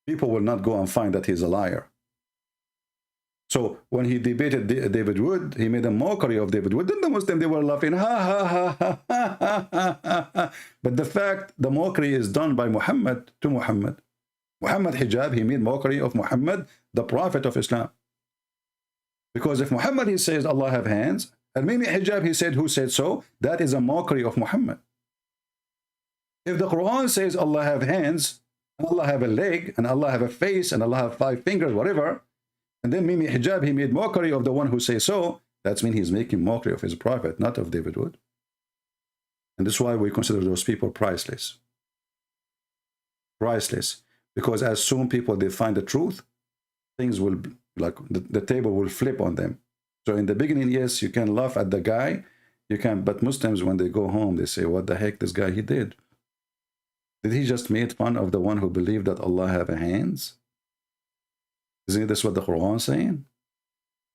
people will not go and find that he's a liar. So when he debated David Wood, he made a mockery of David Wood. Then the Muslim, they were laughing, ha ha ha ha ha ha ha ha. But the fact, the mockery is done by Muhammad to Muhammad. Muhammad Hijab, he made mockery of Muhammad, the Prophet of Islam. Because if Muhammad, he says Allah have hands, and Mimi Hijab, he said, who said so? That is a mockery of Muhammad. If the Quran says Allah have hands, and Allah have a leg, and Allah have a face, and Allah have 5 fingers, whatever, and then Mimi Hijab, he made mockery of the one who says so, that means he's making mockery of his prophet, not of David Wood. And this is why we consider those people priceless. Priceless. Because as soon people, they find the truth, things will, like, the table will flip on them. So in the beginning, yes, you can laugh at the guy, you can, but Muslims, when they go home, they say, what the heck this guy, he did? Did he just make fun of the one who believed that Allah have hands? Isn't this what the Quran is saying?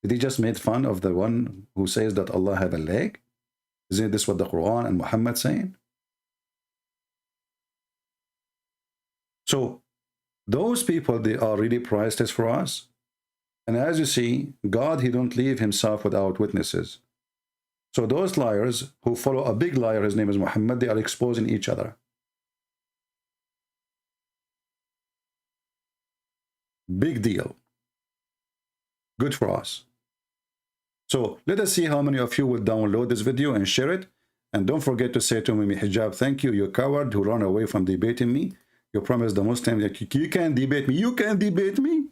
Did he just make fun of the one who says that Allah have a leg? Isn't this what the Quran and Muhammad saying? So those people, they are really priceless for us. And as you see, God, he don't leave himself without witnesses. So those liars who follow a big liar, his name is Muhammad, they are exposing each other. Big deal. Good for us. So let us see how many of you will download this video and share it. And don't forget to say to Mimi Hijab, thank you, you coward who ran away from debating me. You promised the Muslims that you can't debate me. You can't debate me.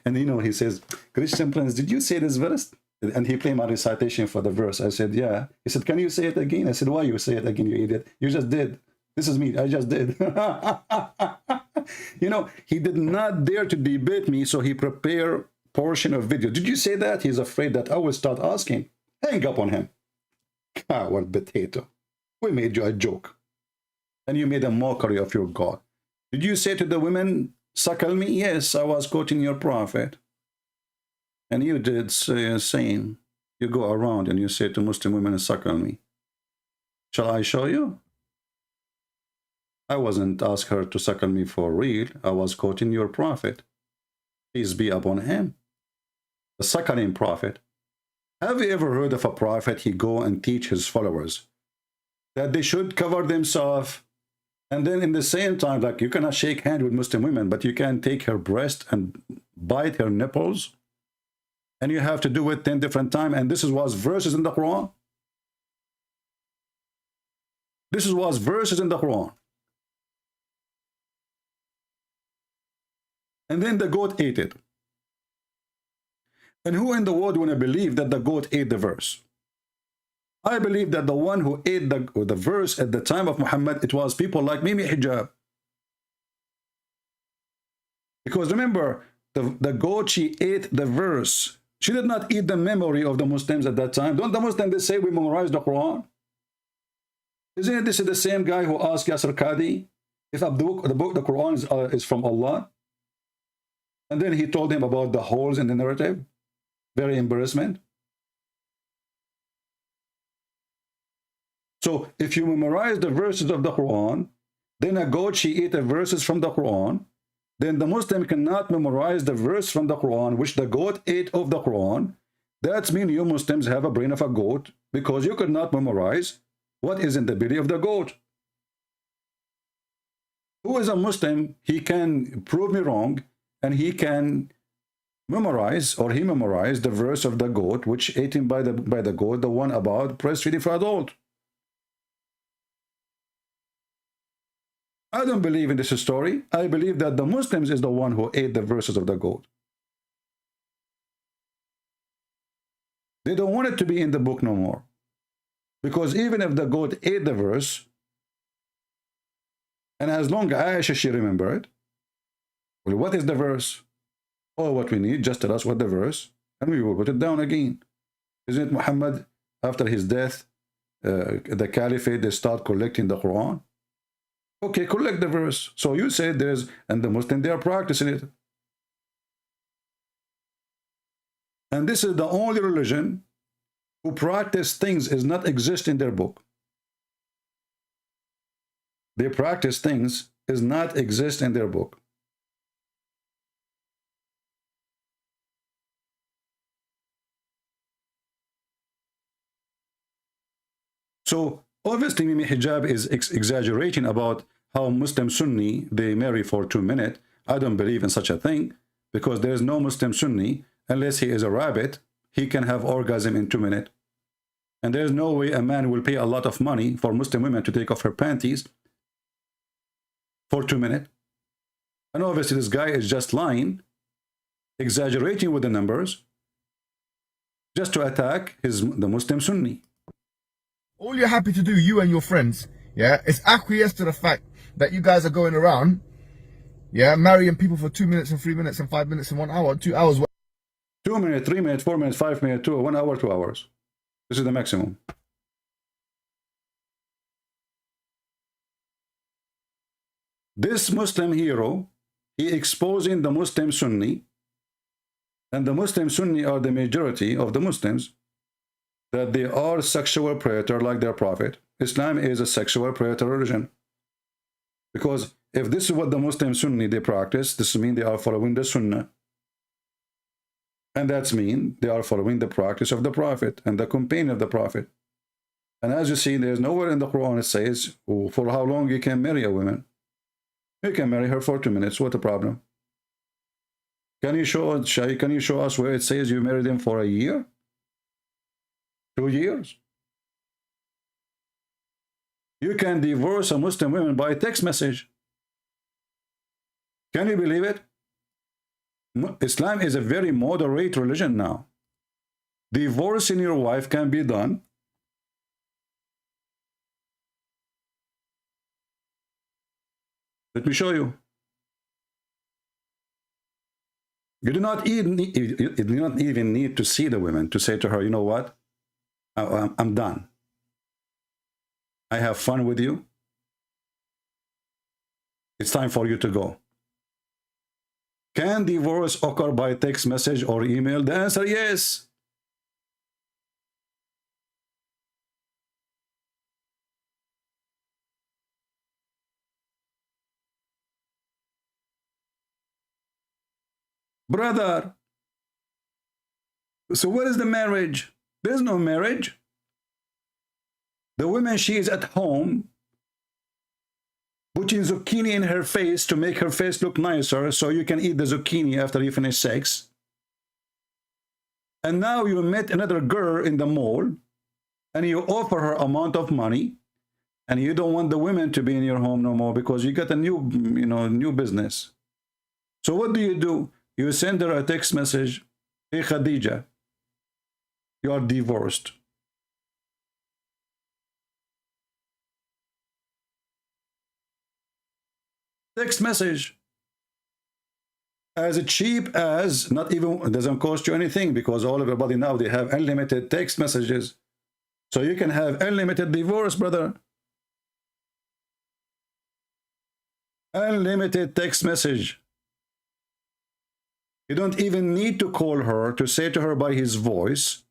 And you know, he says, Christian Prince, did you say this verse? And he played my recitation for the verse. I said, yeah. He said, can you say it again? I said, why you say it again, you idiot? You just did. This is me. I just did. You know, he did not dare to debate me, so he prepared portion of video. Did you say that? He's afraid that I will start asking. Hang up on him. Coward potato. We made you a joke. And you made a mockery of your God. Did you say to the women, suckle me? Yes, I was quoting your prophet. And you did say same. You go around and you say to Muslim women, suckle me. Shall I show you? I wasn't asking her to suckle me for real. I was quoting your prophet. Peace be upon him. The suckling prophet. Have you ever heard of a prophet, he go and teach his followers that they should cover themselves, and then in the same time, like, you cannot shake hands with Muslim women, but you can take her breast and bite her nipples, and you have to do it 10 different times, and this was verses in the Quran. This was verses in the Quran. And then the goat ate it. And who in the world want to believe that the goat ate the verse? I believe that the one who ate the verse at the time of Muhammad, it was people like Mimi Hijab. Because remember, the goat, she ate the verse. She did not eat the memory of the Muslims at that time. Don't the Muslims, they say we memorize the Quran? Isn't this the same guy who asked Yasser Qadi if the book, the Quran is from Allah? And then he told him about the holes in the narrative. Very embarrassment. So if you memorize the verses of the Quran, then a goat, she ate the verses from the Quran, then the Muslim cannot memorize the verse from the Quran, which the goat ate of the Quran. That means you Muslims have a brain of a goat, because you could not memorize what is in the belly of the goat. Who is a Muslim, he can prove me wrong, and he can memorize, or he memorized the verse of the goat, which ate him by the goat, the one about breastfeeding for adult. I don't believe in this story. I believe that the Muslims is the one who ate the verses of the goat. They don't want it to be in the book no more. Because even if the goat ate the verse, And as long as Aisha, she remember it. Well, what is the verse? Oh, what we need, just tell us what the verse, and we will put it down again. Isn't it Muhammad, after his death, the caliphate, they start collecting the Quran? Okay, collect the verse. So you say there's, and the Muslim, they are practicing it. And this is the only religion who practice things is not exist in their book. They practice things is not exist in their book. So obviously Mimi Hijab is exaggerating about how Muslim Sunni, they marry for 2 minutes. I don't believe in such a thing, because there is no Muslim Sunni, unless he is a rabbit, he can have orgasm in 2 minutes. And there's no way a man will pay a lot of money for Muslim women to take off her panties for 2 minutes. And obviously this guy is just lying, exaggerating with the numbers, just to attack the Muslim Sunni. All you're happy to do, you and your friends, yeah, is acquiesce to the fact that you guys are going around, yeah, marrying people for 2 minutes and 3 minutes and 5 minutes and 1 hour, 2 hours. 2 minutes, 3 minutes, 4 minutes, 5 minutes, 1 hour, 2 hours. This is the maximum. This Muslim hero, he exposing the Muslim Sunni, and the Muslim Sunni are the majority of the Muslims, that they are sexual predator like their prophet. Islam is a sexual predator religion. Because if this is what the Muslim Sunni they practice, this means they are following the Sunnah. And that's mean they are following the practice of the Prophet and the companion of the Prophet. And as you see, there's nowhere in the Quran it says for how long you can marry a woman. You can marry her for 2 minutes. What the problem? Can you show us where it says you married him for a year? 2 years? You can divorce a Muslim woman by text message. Can you believe it? Islam is a very moderate religion now. Divorcing your wife can be done. Let me show you. You do not even need to see the woman to say to her, you know what? I'm done. I have fun with you. It's time for you to go. Can divorce occur by text message or email? The answer, yes. Brother, so what is the marriage? There's no marriage. The woman, she is at home putting zucchini in her face to make her face look nicer so you can eat the zucchini after you finish sex. And now you met another girl in the mall and you offer her amount of money and you don't want the women to be in your home no more because you got a new business. So what do? You send her a text message, hey Khadija, you are divorced. Text message. As cheap as, not even, it doesn't cost you anything because all of everybody now, they have unlimited text messages. So you can have unlimited divorce, brother. Unlimited text message. You don't even need to call her to say to her by his voice,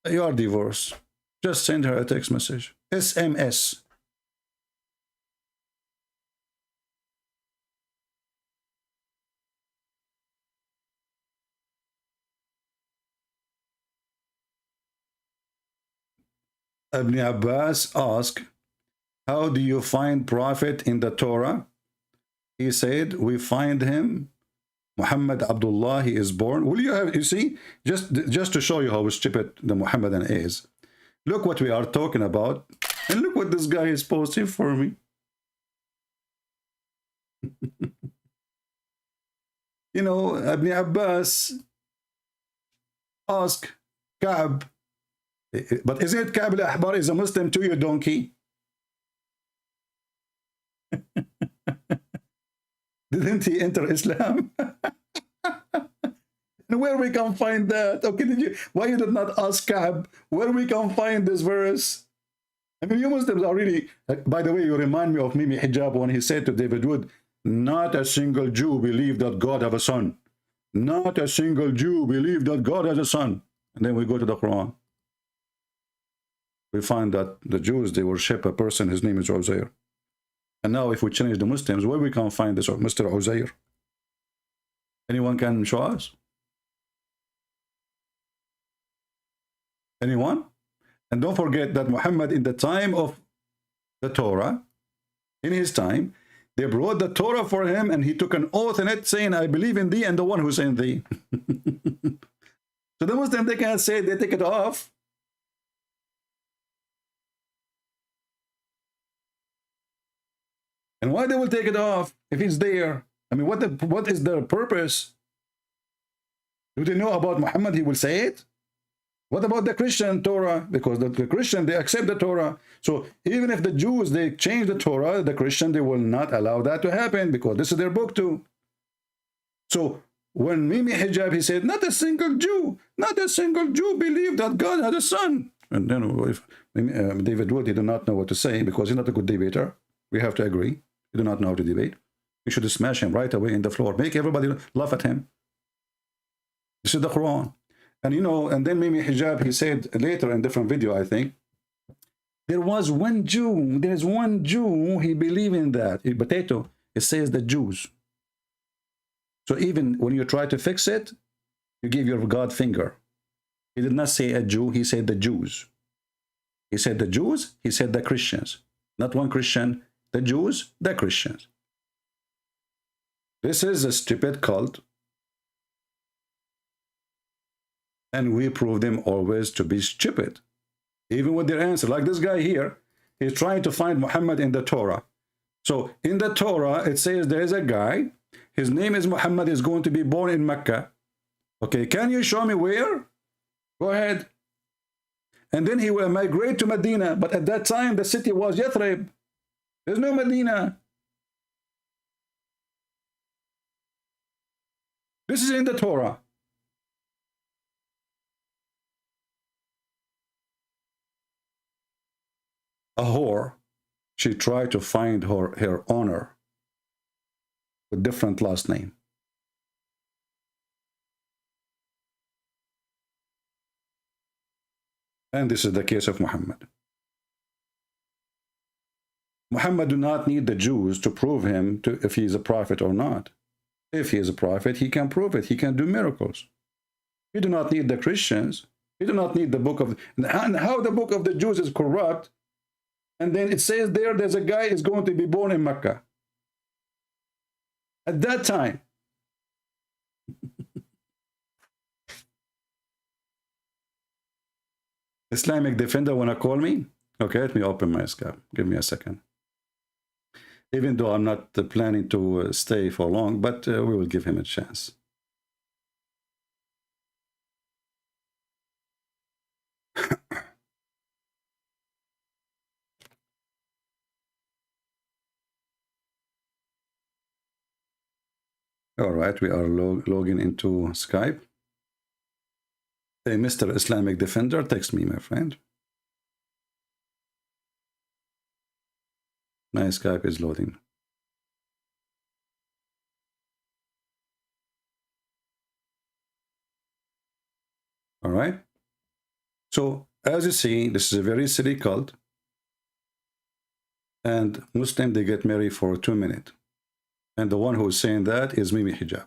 you are divorced. Just send her a text message. SMS. Ibn Abbas asked, how do you find prophet in the Torah? He said, we find him, Muhammad Abdullah, he is born. Will you have, you see, just to show you how stupid the Muhammadan is. Look what we are talking about, and look what this guy is posting for me. You know, Ibn Abbas asked Ka'b, but isn't it Ka'b al-Ahbar is a Muslim too, you donkey? Didn't he enter Islam? And where we can find that? Okay, why you did not ask Ka'b where we can find this verse? I mean, you Muslims are really, by the way, you remind me of Mimi Hijab when he said to David Wood, not a single Jew believed that God have a son. Not a single Jew believed that God has a son. And then we go to the Quran. We find that the Jews, they worship a person, his name is Uzair. And now if we change the Muslims, where we can find this Mr. Uzair? Anyone can show us? Anyone? And don't forget that Muhammad, in the time of the Torah, in his time, they brought the Torah for him and he took an oath in it saying, I believe in thee and the one who sent thee. So the Muslims, they can't say, they take it off. And why they will take it off if it's there? I mean, what is their purpose? Do they know about Muhammad? He will say it. What about the Christian Torah? Because the Christian, they accept the Torah. So even if the Jews, they change the Torah, the Christian, they will not allow that to happen because this is their book too. So when Mimi Hijab, he said, not a single Jew believed that God had a son. And then if David Wood, he did not know what to say because he's not a good debater. We have to agree. He do not know how to debate. You should smash him right away in the floor. Make everybody laugh at him. This is the Quran. And you know, and then Mimi Hijab, he said later in different video, I think, there is one Jew, he believed in that. Potato, it says the Jews. So even when you try to fix it, you give your God finger. He did not say a Jew, he said the Jews. He said the Jews, he said the Christians. Not one Christian, the Jews, the Christians. This is a stupid cult. And we prove them always to be stupid. Even with their answer. Like this guy here, he's trying to find Muhammad in the Torah. So in the Torah, it says there is a guy, his name is Muhammad, is going to be born in Mecca. Okay, can you show me where? Go ahead. And then he will migrate to Medina. But at that time, the city was Yathrib. There's no Medina. This is in the Torah. A whore, she tried to find her honor with different last name. And this is the case of Muhammad. Muhammad do not need the Jews to prove him if he is a prophet or not. If he is a prophet, he can prove it. He can do miracles. He do not need the Christians. He do not need the book of... And how the book of the Jews is corrupt. And then it says there's a guy is going to be born in Mecca. At that time. Islamic Defender wanna call me? Okay, let me open my Skype. Give me a second. Even though I'm not planning to stay for long, but we will give him a chance. All right, we are logging into Skype. Hey, Mr. Islamic Defender, text me, my friend. My Skype is loading. All right. So, as you see, this is a very silly cult. And Muslim, they get married for 2 minutes. And the one who is saying that is Mimi Hijab.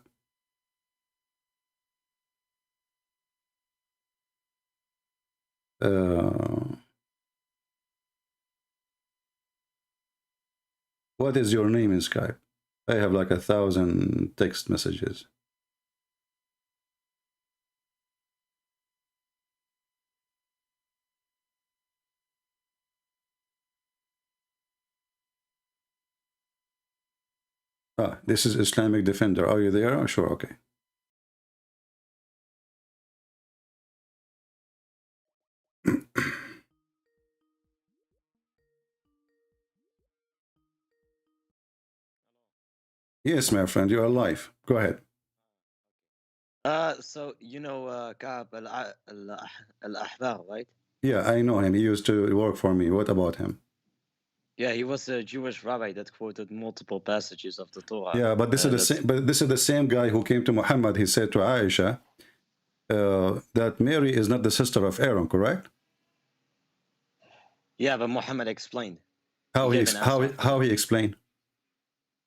What is your name in Skype? I have like 1,000 text messages. Ah, this is Islamic Defender. Are you there? Oh, sure, okay. Yes, my friend, you are live. Go ahead. So you know Ka'b al-Ahbar, right? Yeah, I know him. He used to work for me. What about him? Yeah, he was a Jewish rabbi that quoted multiple passages of the Torah. Yeah, but this is the same. But this is the same guy who came to Muhammad. He said to Aisha that Mary is not the sister of Aaron, correct? Yeah, but Muhammad explained. How he explained?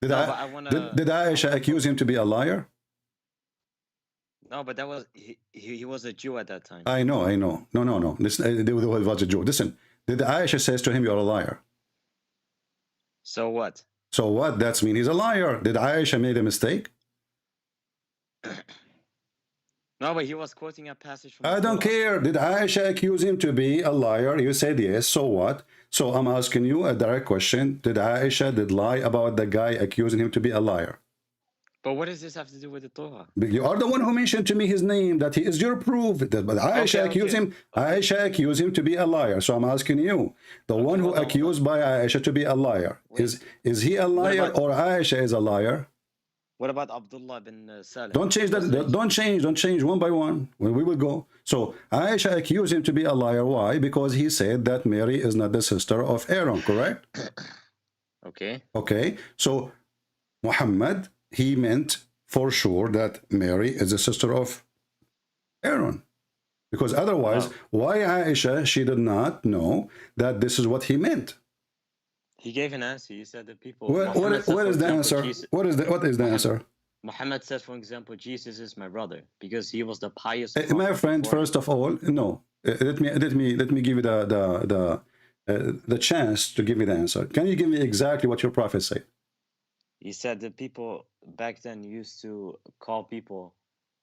Did did Aisha accuse him to be a liar? No, but that was he was a Jew at that time. I know. No. Listen, there was a Jew. Listen, did Aisha says to him, "You're a liar"? So what? So what? That's mean he's a liar. Did Aisha made a mistake? No, but he was quoting a passage from. I don't care. Did Aisha accuse him to be a liar? You said yes. So what? So I'm asking you a direct question. Did Aisha lie about the guy accusing him to be a liar? But what does this have to do with the Torah? You are the one who mentioned to me his name, that he is your proof. But Aisha accused him. Aisha accused him to be a liar. So I'm asking you, the one who accused by Aisha to be a liar, is he a liar or Aisha is a liar? What about Abdullah bin Salim? Don't change that. Don't change one by one. When we will go. So Aisha accused him to be a liar. Why? Because he said that Mary is not the sister of Aaron. Correct? Okay. Okay. So Muhammad, he meant for sure that Mary is the sister of Aaron. Because otherwise, why Aisha, she did not know that this is what he meant. He gave an answer. He said that people. What is the answer? What is the answer? Muhammad said, for example, Jesus is my brother because he was the pious. My friend, first of all, no. Let me give you the chance to give me the answer. Can you give me exactly what your prophet said? He said that people back then used to call people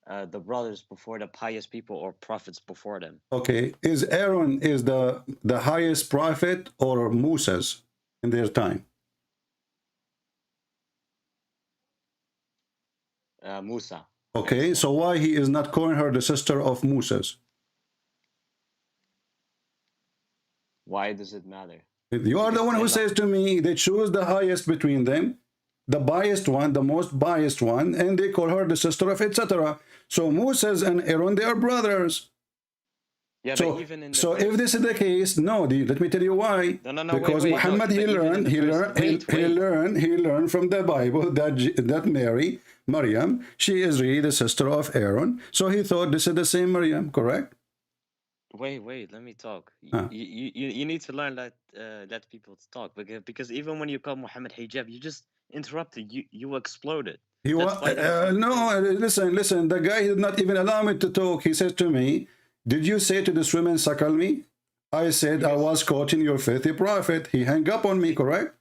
the brothers before the pious people or prophets before them. Okay, is Aaron the highest prophet or Moses in their time? Musa. Okay, so why he is not calling her the sister of Moses? Why does it matter? You are the one who says to me they choose the highest between them, the biased one, the most biased one, and they call her the sister of etc. So Moses and Aaron, they are brothers. Yeah, so, but even in the if this is the case, no, let me tell you why. No, because wait, Muhammad, he learned from the Bible that Mary, Maryam, she is really the sister of Aaron. So he thought this is the same Maryam, correct? Wait, let me talk. You need to learn let people talk because even when you call Muhammad Hijab, you just interrupted. You exploded. No, listen. The guy did not even allow me to talk. He said to me, "Did you say to this woman, suckle me?" I said, "I was quoting your filthy prophet." He hung up on me, correct?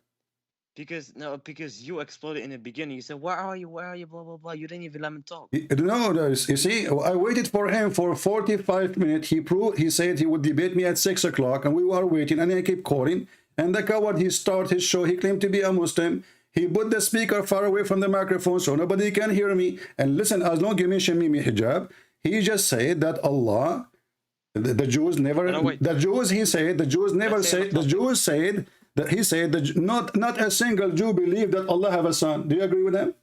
Because you exploded in the beginning. You said, "Where are you? Where are you?" Blah blah blah. You didn't even let me talk. No, you see, I waited for him for 45 minutes. He said he would debate me at 6 o'clock, and we were waiting, and I kept calling. And the coward, he started his show. He claimed to be a Muslim. He put the speaker far away from the microphone so nobody can hear me. And listen, as long as you mention me hijab, he just said that Allah, the Jews never, the Jews said that he said that not a single Jew believed that Allah have a son. Do you agree with him?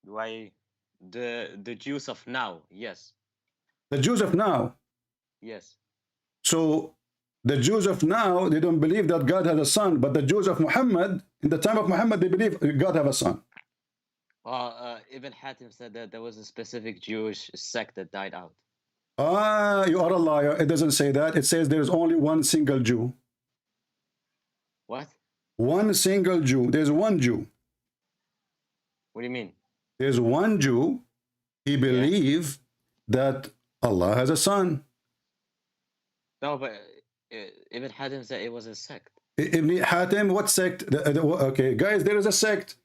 Why the Jews of now? Yes. The Jews of now. Yes. So the Jews of now, they don't believe that God has a son, but the Jews of Muhammad, in the time of Muhammad, they believe God have a son. Well, Ibn Hatim said that there was a specific Jewish sect that died out. You are a liar. It doesn't say that. It says there is only one single Jew. What? One single Jew. There's one Jew. What do you mean? There's one Jew. He believes that Allah has a son. No, but Ibn Hatim said it was a sect. Ibn Hatim, what sect? Okay, guys, there is a sect.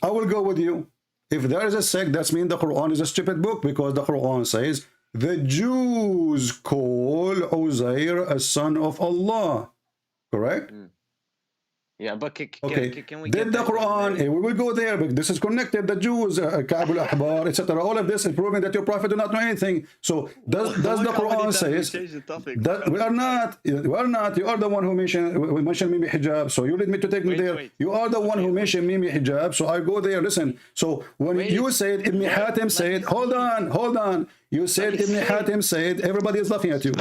I will go with you. If there is a sect, that means the Quran is a stupid book, because the Quran says the Jews call Uzair a son of Allah. Correct? Yeah, but can we Did get the back on Quran, we will go there, but this is connected, the Jews, Ka'b al-Ahbar, etc. All of this is proving that your prophet do not know anything. So does the Quran says, we are not, you are the one who mentioned Mimi Hijab, so you need me to take me there. You are the one who mentioned Mimi Hijab, so I go there, listen. So when you said, Ibn Hatim said, hold on, you said Ibn Hatim said, everybody is laughing at you.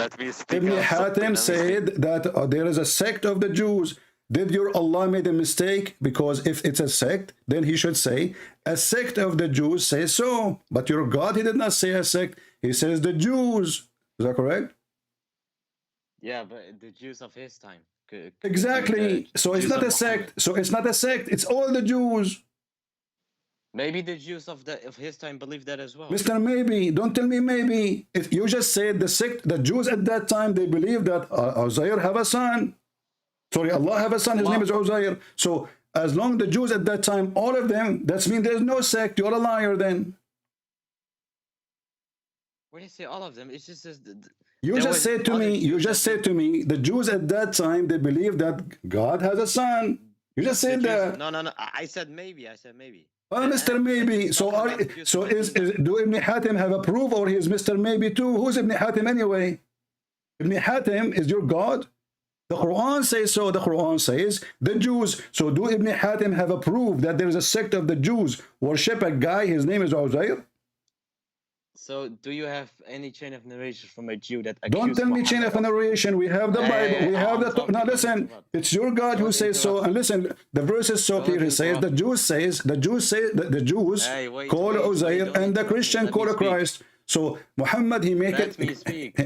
Ibn Hatim said that there is a sect of the Jews. Did your Allah made a mistake? Because if it's a sect, then he should say, a sect of the Jews says so. But your God, he did not say a sect. He says the Jews. Is that correct? Yeah, but the Jews of his time. Exactly. So it's not a sect. So it's not a sect. It's all the Jews. Maybe the Jews of his time believe that as well. Mr. Maybe, don't tell me maybe. If you just said the sect, the Jews at that time, they believed that Uzair have a son. Sorry, Allah have a son, his name is Uzair. So as long the Jews at that time, all of them, that means there's no sect. You're a liar then. Where do you say all of them? It's just you just said to me, the Jews at that time, they believed that God has a son. You just said that. No. I said maybe. Well, Mr. Maybe. So do Ibn Hatim have a proof, or he is Mr. Maybe too? Who's Ibn Hatim anyway? Ibn Hatim is your God? The Quran says so. The Quran says the Jews. So do Ibn Hatim have a proof that there is a sect of the Jews worship a guy, his name is Uzair? So do you have any chain of narration from a Jew that don't tell me chain of narration. We have the Bible. We have the now listen, it's your God who says so. And listen, the verse is so clear. He says the Jews call Uzair and the Christian call Christ. So Muhammad,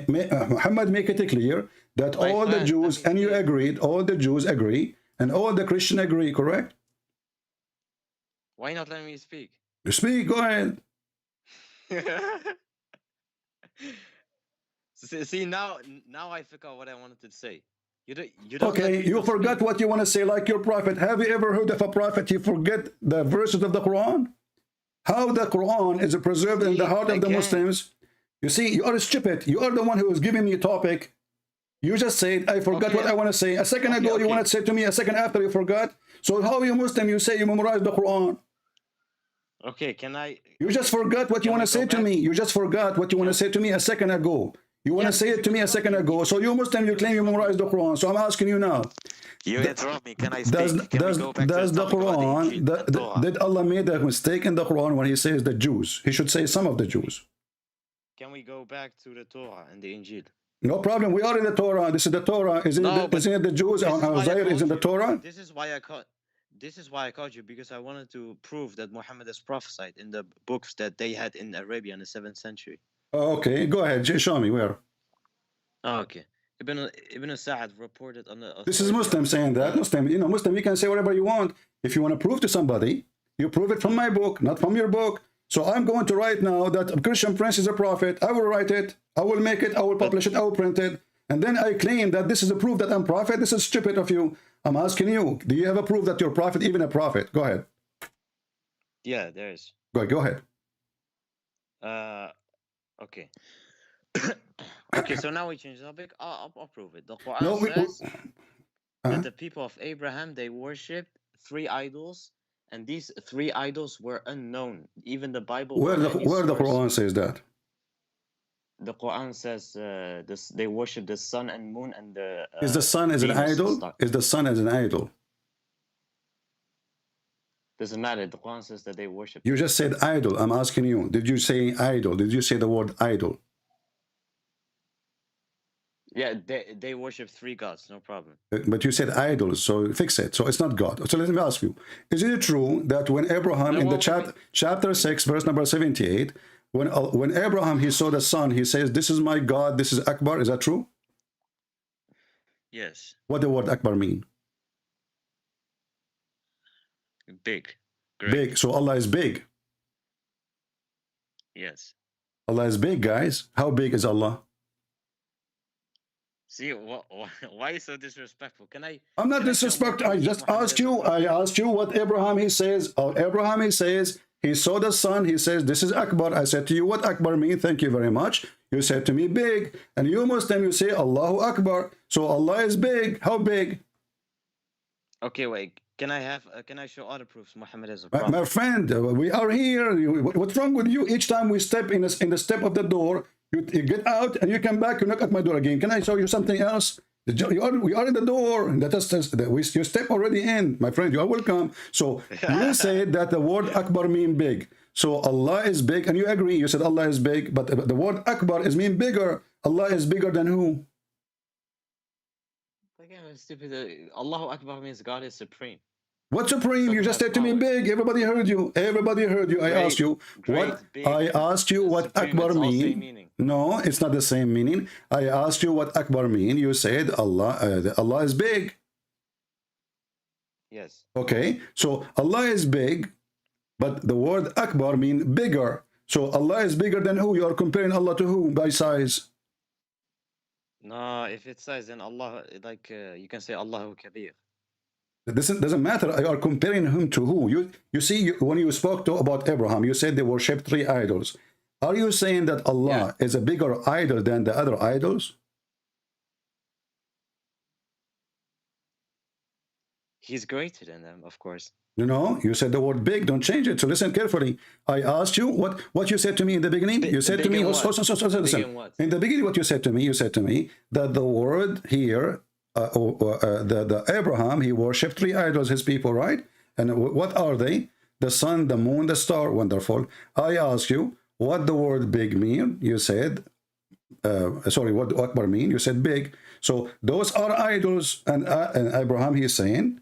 Muhammad make it clear that all the Jews, and you agreed, all the Jews agree, and all the Christians agree, correct? Why not let me speak? You speak, go ahead. See, now I forgot what I wanted to say. You don't okay, you forgot what you want to say, like your prophet. Have you ever heard of a prophet, you forget the verses of the Quran? How the Quran is preserved in the heart of the Muslims. You see, you are stupid. You are the one who is giving me a topic. You just said, I forgot what I want to say. A second ago, you wanted to say to me, a second after you forgot. So how are you Muslim? You say you memorize the Quran. Okay, can I... You just forgot what you want to say to me. You just forgot what you want to say to me a second ago. You want to say it to me a second ago. So you Muslim, you claim you memorize the Quran. So I'm asking you now. You interrupt me. Can I speak? Does the Quran, did Allah made a mistake in the Quran when he says the Jews? He should say some of the Jews. Can we go back to the Torah and the Injil? No problem. We are in the Torah. This is the Torah. Isn't it the Jews? Uzair is in the Torah. This is why I called you, because I wanted to prove that Muhammad is prophesied in the books that they had in Arabia in the 7th century. Okay, go ahead. Show me where. Okay. Ibn Sa'ad reported on the... This is Muslim saying that. Muslim, Muslim, you can say whatever you want. If you want to prove to somebody, you prove it from my book, not from your book. So I'm going to write now that a Christian prince is a prophet. I will write it. I will make it. I will publish it. I will print it. And then I claim that this is a proof that I'm prophet. This is stupid of you. I'm asking you, do you have a proof that you're a prophet, even a prophet? Go ahead. Yeah, there is. Go ahead. Okay. Okay, so now we change the topic. I'll prove it. The Quran says that the people of Abraham, they worshipped 3 idols, and these 3 idols were unknown. Even the Bible... Where the Quran says that? The Quran says they worship the sun and moon and the... is the sun as an idol? Is the sun as an idol? Doesn't matter. The Quran says that they worship... You just said idol. I'm asking you. Did you say idol? Did you say the word idol? Yeah, they worship 3 gods, no problem. But you said idols, so fix it. So it's not God. So let me ask you. Is it true that when Abraham, in the chapter 6, verse number 78, when Abraham, he saw the sun, he says, this is my God, this is Akbar. Is that true? Yes. What the word Akbar mean? Big. Great. Big. So Allah is big. Yes. Allah is big, guys. How big is Allah? See, why are you so disrespectful? I'm not disrespectful. I just asked you. I asked you what Abraham, he says. Abraham, he says, he saw the sun. He says, this is Akbar. I said to you, what Akbar mean? Thank you very much. You said to me, big. And you Muslim, you say, Allahu Akbar. So Allah is big. How big? Okay, wait. Can I have? Can I show other proofs Muhammad is a My, prophet? my friend, we are here. What's wrong with you? Each time we step in the step of the door, you get out and you come back. You knock at my door again. Can I show you something else? We are in the door. You step already in, my friend. You are welcome. So you said that the word Akbar mean big. So Allah is big, and you agree. You said Allah is big, but the word Akbar is mean bigger. Allah is bigger than who? Again, stupid. Allahu Akbar means God is supreme. What supreme? You just said to me big. Everybody heard you. Everybody heard you. I asked you what. I asked you what Akbar mean. No, it's not the same meaning. I asked you what Akbar mean. You said Allah is big. Yes. Okay. So Allah is big, but the word Akbar mean bigger. So Allah is bigger than who? You are comparing Allah to who by size? No, if it says then Allah, like you can say Allahu Kabir. This doesn't matter. You are comparing him to who? You see, when you spoke about Abraham, you said they worship 3 idols. Are you saying that Allah is a bigger idol than the other idols? He's greater than them, of course. You know, you said the word big. Don't change it. So listen carefully. I asked you what you said to me in the beginning. You said to me, listen. In the beginning, what you said to me that the word here, the Abraham, he worshipped 3 idols, his people, right? And what are they? The sun, the moon, the star. Wonderful. I asked you what the word big mean. You said, what Akbar mean? You said big. So those are idols. And Abraham, he's saying,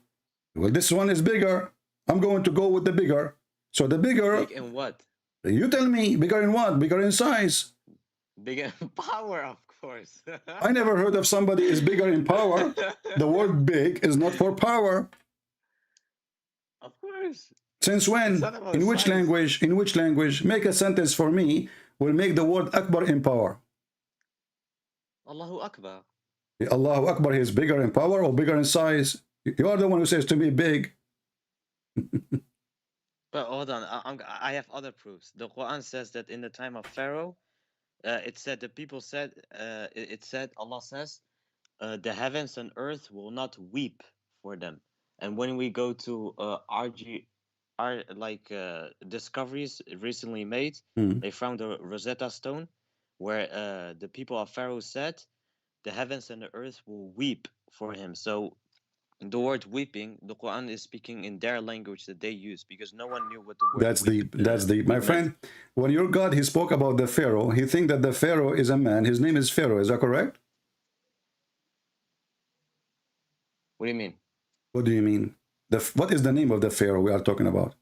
well, this one is bigger. I'm going to go with the bigger. So the bigger. Big in what? You tell me. Bigger in what? Bigger in size. Big in power, of course. I never heard of somebody is bigger in power. The word big is not for power. Of course. Since when? In which language? In which language? Make a sentence for me. Will make the word Akbar in power. Allahu Akbar. Allahu Akbar is bigger in power or bigger in size? You are the one who says to me big. But hold on, I have other proofs. The Quran says that in the time of Pharaoh, it said the people said, Allah says, the heavens and earth will not weep for them. And when we go to discoveries recently made, they found a Rosetta Stone where the people of Pharaoh said, the heavens and the earth will weep for him. So the word weeping, the Quran is speaking in their language that they use because no one knew what the word that's my friend. When your God, he spoke about the Pharaoh, he think that the Pharaoh is a man. His name is Pharaoh. Is that correct? What do you mean? What do you mean? What is the name of the Pharaoh we are talking about?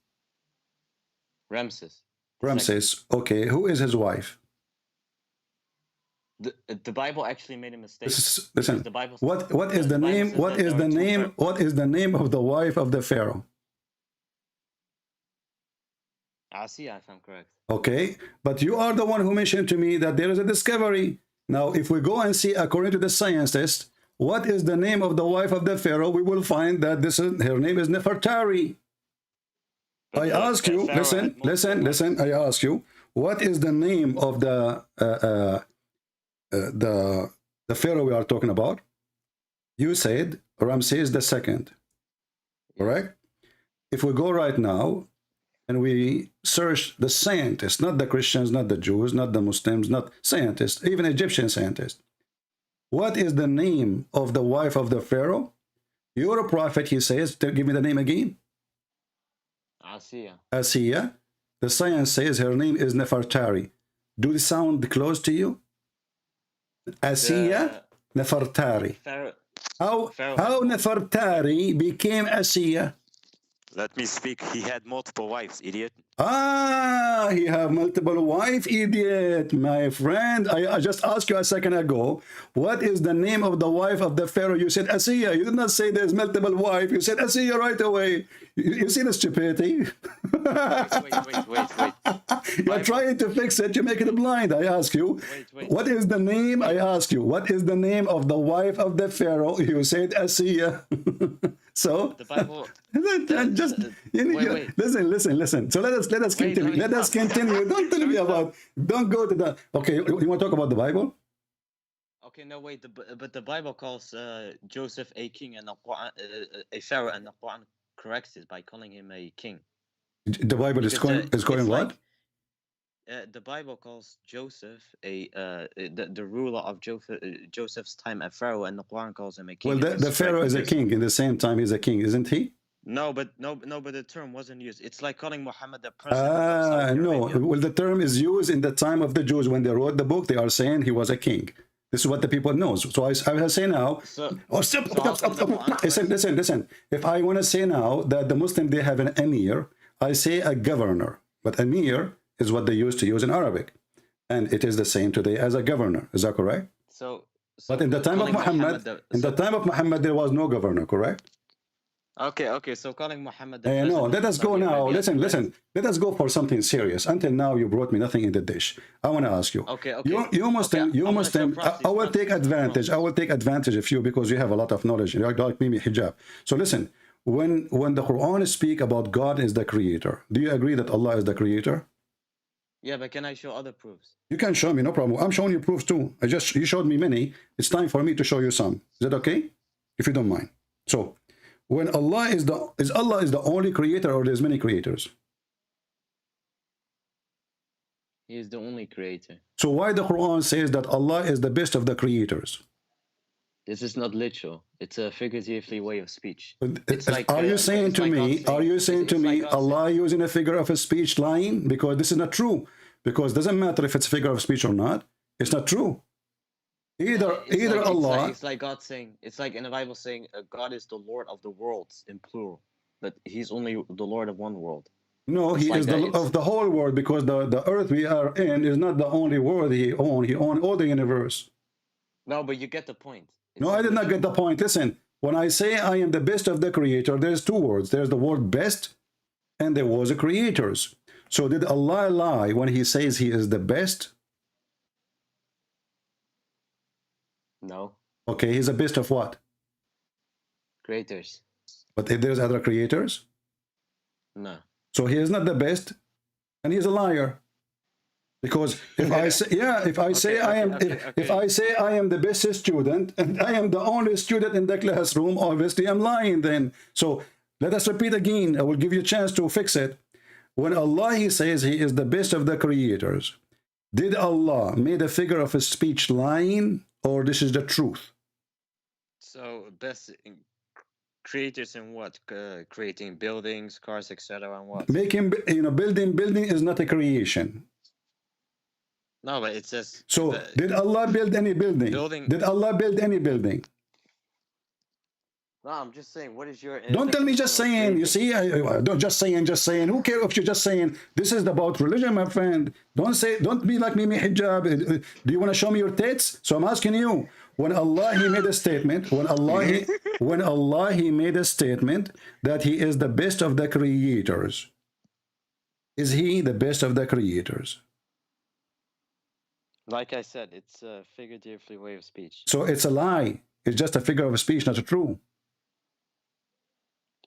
Ramses. Ramses. Okay. Who is his wife? The Bible actually made a mistake. Listen. The Bible, what is the name? What is the name? What is the name of the wife of the Pharaoh? Asiya, if I'm correct. Okay, but you are the one who mentioned to me that there is a discovery. Now, if we go and see, according to the scientists, what is the name of the wife of the Pharaoh, we will find that her name is Nefertari. I ask you, listen. I ask you, what is the name of the Pharaoh we are talking about? You said Ramses II, correct? If we go right now and we search the scientists, not the Christians, not the Jews, not the Muslims, not scientists, even Egyptian scientists, what is the name of the wife of the Pharaoh? You're a prophet, he says. Give me the name again. Asiya. Asiya. The science says her name is Nefertari. Do they sound close to you? Asiya, Nefertari. How Nefertari became Asiya? Let me speak. He had multiple wives, idiot. He have multiple wife, idiot. My friend, I just asked you a second ago, what is the name of the wife of the Pharaoh? You said Asiya. You did not say there's multiple wife. You said Asiya right away. You see the stupidity? Wait. You're trying to fix it. You make it blind. I ask you, what is the name? I ask you, what is the name of the wife of the Pharaoh? You said Asiya. So the Bible. Listen. So let us continue. Let us continue. Don't tell me about. Don't go to the. Okay, you want to talk about the Bible? Okay, no wait, but the Bible calls Joseph a king, and the Quran, a pharaoh, and the Quran corrects it by calling him a king. The Bible is going what? The Bible calls Joseph the ruler of Joseph's time a pharaoh, and the Quran calls him a king. Well, the pharaoh is a king. In the same time, he's a king, isn't he? No, but the term wasn't used. It's like calling Muhammad the president of Saudi no. Arabia. Well, the term is used in the time of the Jews when they wrote the book. They are saying he was a king. This is what the people know. So I will say now. Stop. Listen. If I want to say now that the Muslim they have an emir, I say a governor. But emir is what they used to use in Arabic, and it is the same today as a governor. Is that correct? But in the time of Muhammad, there was no governor. Correct? Okay. So calling Muhammad. No, let us go now. Listen. Let us go for something serious. Until now, you brought me nothing in the dish. I want to ask you. Okay. You Muslim. I will take advantage. I will take advantage of you because you have a lot of knowledge. You're like me, hijab. So listen. When the Quran speak about God is the creator, do you agree that Allah is the creator? Yeah, but can I show other proofs? You can show me, no problem. I'm showing you proofs too. You showed me many. It's time for me to show you some. Is that okay? If you don't mind. So, when Allah is the only creator, or there's many creators? He is the only creator. So why the Quran says that Allah is the best of the creators? This is not literal. It's a figuratively way of speech. Are you saying to me Allah using a figure of a speech lying? Because this is not true. Because it doesn't matter if it's a figure of speech or not. It's not true. Either Allah. It's like God saying. It's like in the Bible saying God is the Lord of the worlds in plural, but He's only the Lord of one world. No, He is of the whole world, because the earth we are in is not the only world He owns. He owns all the universe. No, but you get the point. No, I did not get the point. Listen, when I say I am the best of the creator, there's two words. There's the word best, and there was a creators. So did Allah lie when He says He is the best? No. Okay, He's the best of what? Creators. But if there's other creators? No. So He is not the best, and He's a liar. Because if I say I am the best student and I am the only student in the classroom, obviously I'm lying then. So let us repeat again. I will give you a chance to fix it. When Allah He says He is the best of the creators, did Allah made a figure of a speech lying, or this is the truth? So best creators in what? Creating buildings, cars, etc. and what? Making, building is not a creation. No, but it says. So, did Allah build any building? Did Allah build any building? No, I'm just saying. What is your? Don't tell me just saying. You see, don't just saying. Who cares if you're just saying? This is about religion, my friend. Don't be like me, hijab. Do you want to show me your tits? So I'm asking you. When Allah He made a statement. When Allah He made a statement that He is the best of the creators. Is He the best of the creators? Like I said, it's a figuratively way of speech. So it's a lie. It's just a figure of speech, not true.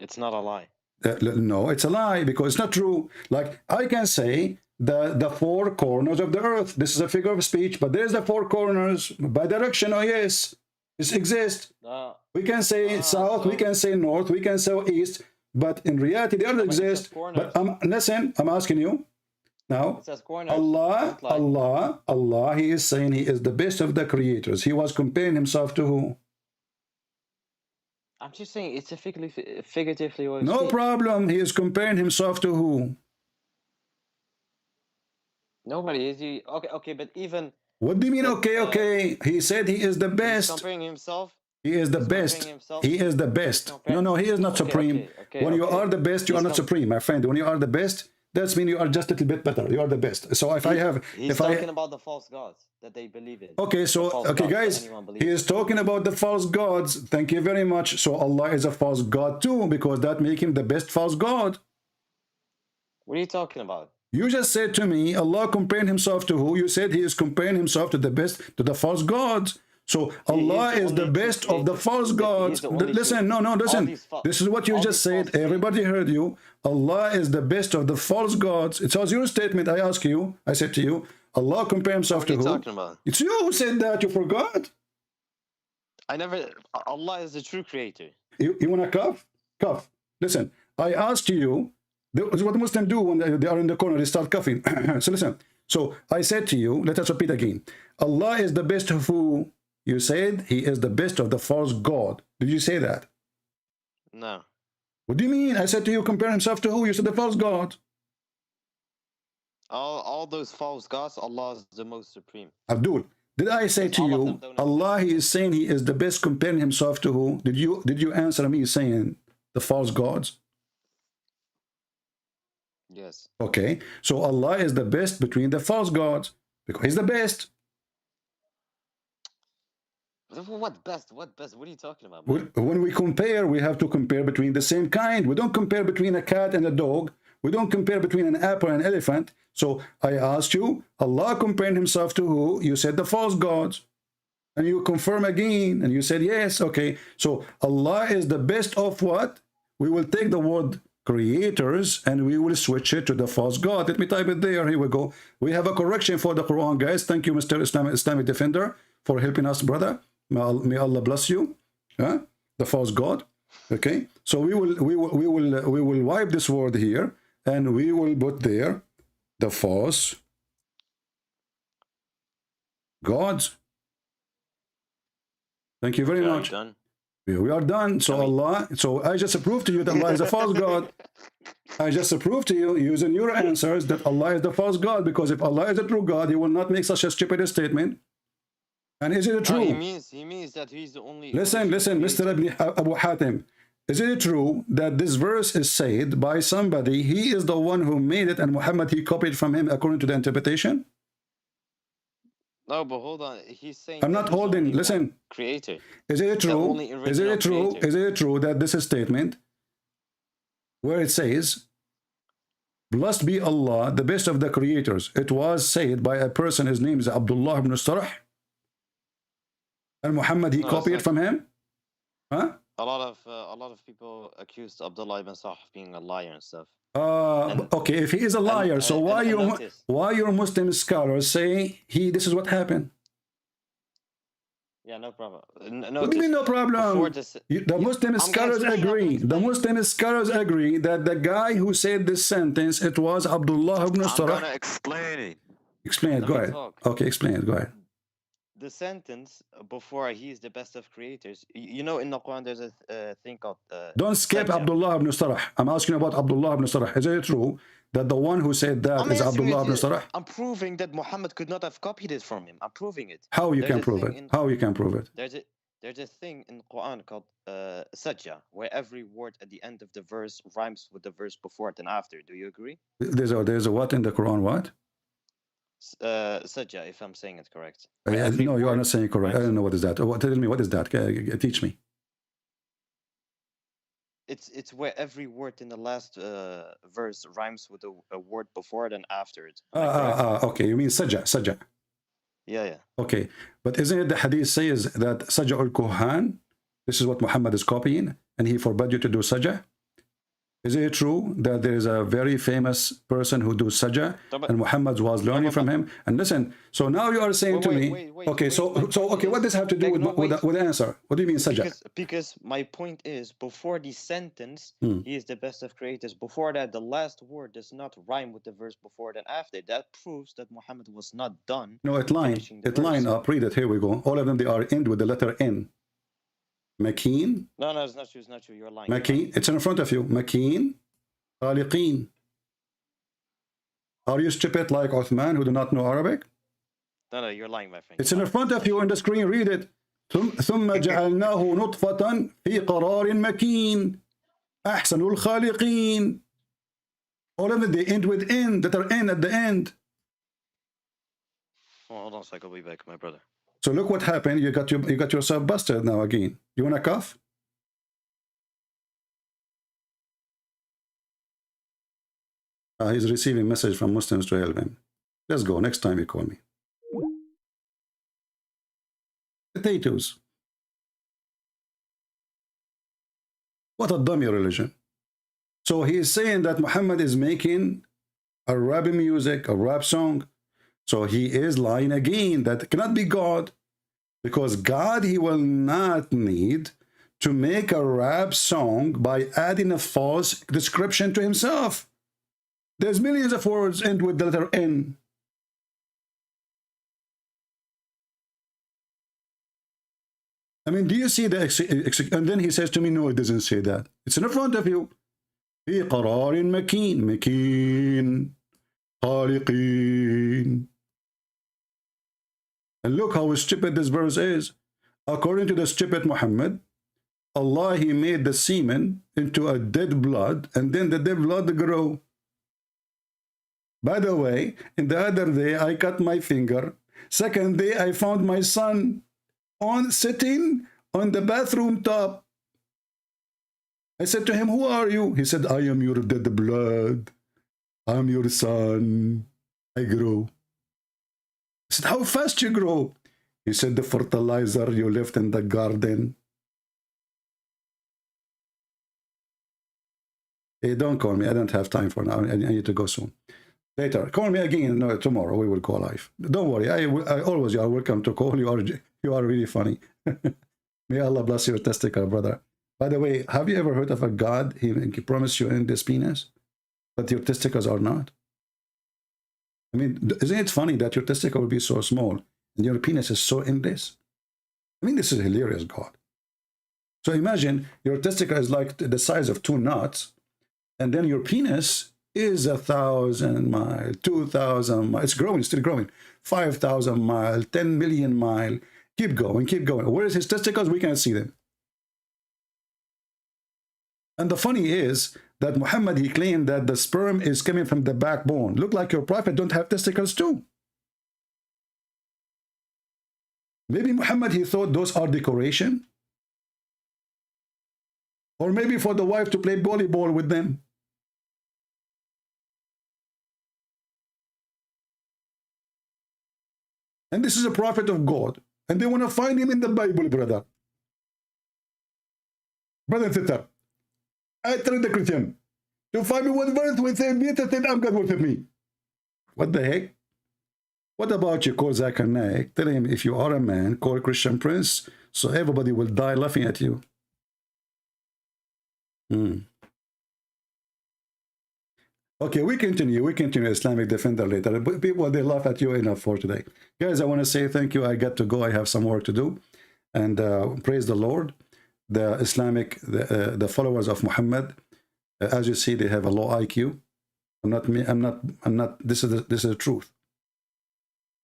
It's not a lie. No, it's a lie because it's not true. Like I can say the four corners of the earth. This is a figure of speech, but there's the four corners by direction. Oh yes, this exists. We can say south, we can say north, we can say east, but in reality they don't exist. But listen, I'm asking you. Now, Allah, He is saying He is the best of the creators. He was comparing Himself to who? I'm just saying it's a figuratively way of No speech. problem. He is comparing Himself to who? Nobody is he. Okay, but even. What do you mean? Okay. He said He is the best. He's comparing Himself. He is the best. He is the best. No, He is not supreme. When you are the best, you are not supreme, my friend. When you are the best, that means you are just a little bit better. You are the best. So he's talking about the false gods that they believe in. Okay, guys, he is talking about the false gods. Thank you very much. So Allah is a false god too, because that makes Him the best false god. What are you talking about? You just said to me, Allah comparing Himself to who? You said He is comparing Himself to the false gods. So Allah is the best of the false gods. Listen, listen. This is what you just said. Everybody heard you. Allah is the best of the false gods. It was your statement. I said to you, Allah compare Himself to who? What are you talking about? It's you who said that. You forgot. I never. Allah is the true creator. You want to cough? Cough. Listen, I asked you, this is what the Muslims do when they are in the corner, they start coughing. So listen, so I said to you, let us repeat again. Allah is the best of who? You said he is the best of the false God. Did you say that? No. What do you mean? I said to you, compare himself to who? You said the false God. All those false gods, Allah is the most supreme. Abdul, did I say to you, Allah, he is saying he is the best, comparing himself to who? Did you answer me saying the false gods? Yes. Okay, so Allah is the best between the false gods because he's the best. What best? What best? What are you talking about? When we compare, we have to compare between the same kind. We don't compare between a cat and a dog. We don't compare between an apple and an elephant. So I asked you, Allah comparing himself to who? You said the false gods. And you confirm again, and you said yes. Okay, so Allah is the best of what? We will take the word creators and we will switch it to the false god. Let me type it there. Here we go. We have a correction for the Quran, guys. Thank you, Mr. Islamic Defender, for helping us, brother. May Allah bless you. The false god. Okay, so we will wipe this word here and we will put there the false gods. Thank you very much. Done. We are done. So Allah, so I just proved to you that Allah is a false God. I just proved to you using your answers that Allah is the false God, because if Allah is a true God, he will not make such a stupid statement. And is it true? He means that he's the only. Listen, Mr. Abu Hatim. Is it true that this verse is said by somebody, he is the one who made it and Muhammad, he copied from him according to the interpretation? No, but hold on. He's saying I'm not holding. Listen. Creator. Is it true? Is it true? Creator. Is it true that this is statement where it says, "Blessed be Allah, the best of the creators"? It was said by a person. His name is Abdullah ibn Sarh, and Muhammad he copied from him. Huh? A lot of people accused Abdullah ibn Sah of being a liar and stuff. Okay, if he is a liar, so why your Muslim scholars say this is what happened? Yeah, no problem. What do you mean no problem? The Muslim scholars agree. The Muslim scholars agree that the guy who said this sentence, it was Abdullah ibn Sarh. I'm gonna explain it. Explain it. Go ahead. Okay, explain it. Go ahead. The sentence before he is the best of creators. You know, in the Quran, there's a thing called. Don't skip Abdullah ibn Sarh. I'm asking about Abdullah ibn Sarh. Is it true that the one who said that is Abdullah ibn Sarh? I'm proving that Muhammad could not have copied it from him. I'm proving it. How you can prove it? How you can prove it? There's a thing in Quran called sajja, where every word at the end of the verse rhymes with the verse before it and after. Do you agree? There's a what in the Quran? What? Sajja, if I'm saying it correct. No, you are not saying correct. I don't know what is that. Tell me what is that. Teach me. It's where every word in the last verse rhymes with a word before it and after it. Okay, you mean sajja. Yeah. Okay, but isn't it the hadith says that sajja al-kuhan, this is what Muhammad is copying, and he forbade you to do sajja? Is it true that there is a very famous person who does sajja and Muhammad was learning from him? And listen, so now you are saying to me, okay, so what does have to do with the answer? What do you mean sajja? Because my point is, before the sentence, he is the best of creators. Before that, the last word does not rhyme with the verse before it and after. That proves that Muhammad was not done. No, it line up. Read it. Here we go. All of them, they are end with the letter N. Makeen. No, it's not true. It's not true. You're lying. Makeen. It's in front of you. Makeen. Khaliqeen. Are you stupid like Uthman who do not know Arabic? No, you're lying, my friend. It's in front of you on the screen. Read it. ثم جعلناه نطفة في قرار مكين أحسن الخالقين. All of them, they end with N, that are N at the end. Oh, hold on a second. I'll be back, my brother. So look what happened. You got yourself busted now again. You want to cough? He's receiving message from Muslims to help him. Let's go. Next time you call me. Potatoes. What a dummy religion. So he is saying that Muhammad is making a rap music, a rap song. So he is lying again. That cannot be God. Because God, he will not need to make a rap song by adding a false description to himself. There's millions of words end with the letter N. I mean, do you see the and then he says to me, no, it doesn't say that. It's in front of you. في قرار مكين مكين خالقين. And look how stupid this verse is. According to the stupid Muhammad, Allah, he made the semen into a dead blood, and then the dead blood grow. By the way, in the other day, I cut my finger. Second day, I found my son sitting on the bathroom top. I said to him, who are you? He said, I am your dead blood. I'm your son. I grow. I said, how fast you grow? He said, the fertilizer you left in the garden. Hey, don't call me. I don't have time for now. I need to go soon. Later. Call me again. No, tomorrow we will call live. Don't worry. I always, you are welcome to call. You are really funny. May Allah bless your testicle, brother. By the way, have you ever heard of a God? He promised you in this penis, but your testicles are not. I mean, isn't it funny that your testicle will be so small and your penis is so endless? I mean, this is hilarious, God. So imagine your testicle is like the size of 2 nuts, and then your penis is 1,000 miles, 2,000 miles. It's growing, still growing. 5,000 miles, 10 million miles. Keep going, keep going. Where is his testicles? We can't see them. And the funny is that Muhammad, he claimed that the sperm is coming from the backbone. Look like your prophet don't have testicles too. Maybe Muhammad, he thought those are decoration. Or maybe for the wife to play volleyball with them. And this is a prophet of God. And they want to find him in the Bible, brother. Brother and sister, I tell the Christian to find me one verse with him, I'm God with me. What the heck? What about you call Zakir Naik? Tell him if you are a man, call Christian Prince, so everybody will die laughing at you. Okay, we continue Islamic Defender later. But people, they laugh at you enough for today. Guys, I want to say thank you. I got to go. I have some work to do. And praise the Lord. The Islamic, the followers of Muhammad, as you see, they have a low IQ. I'm not, this is the truth.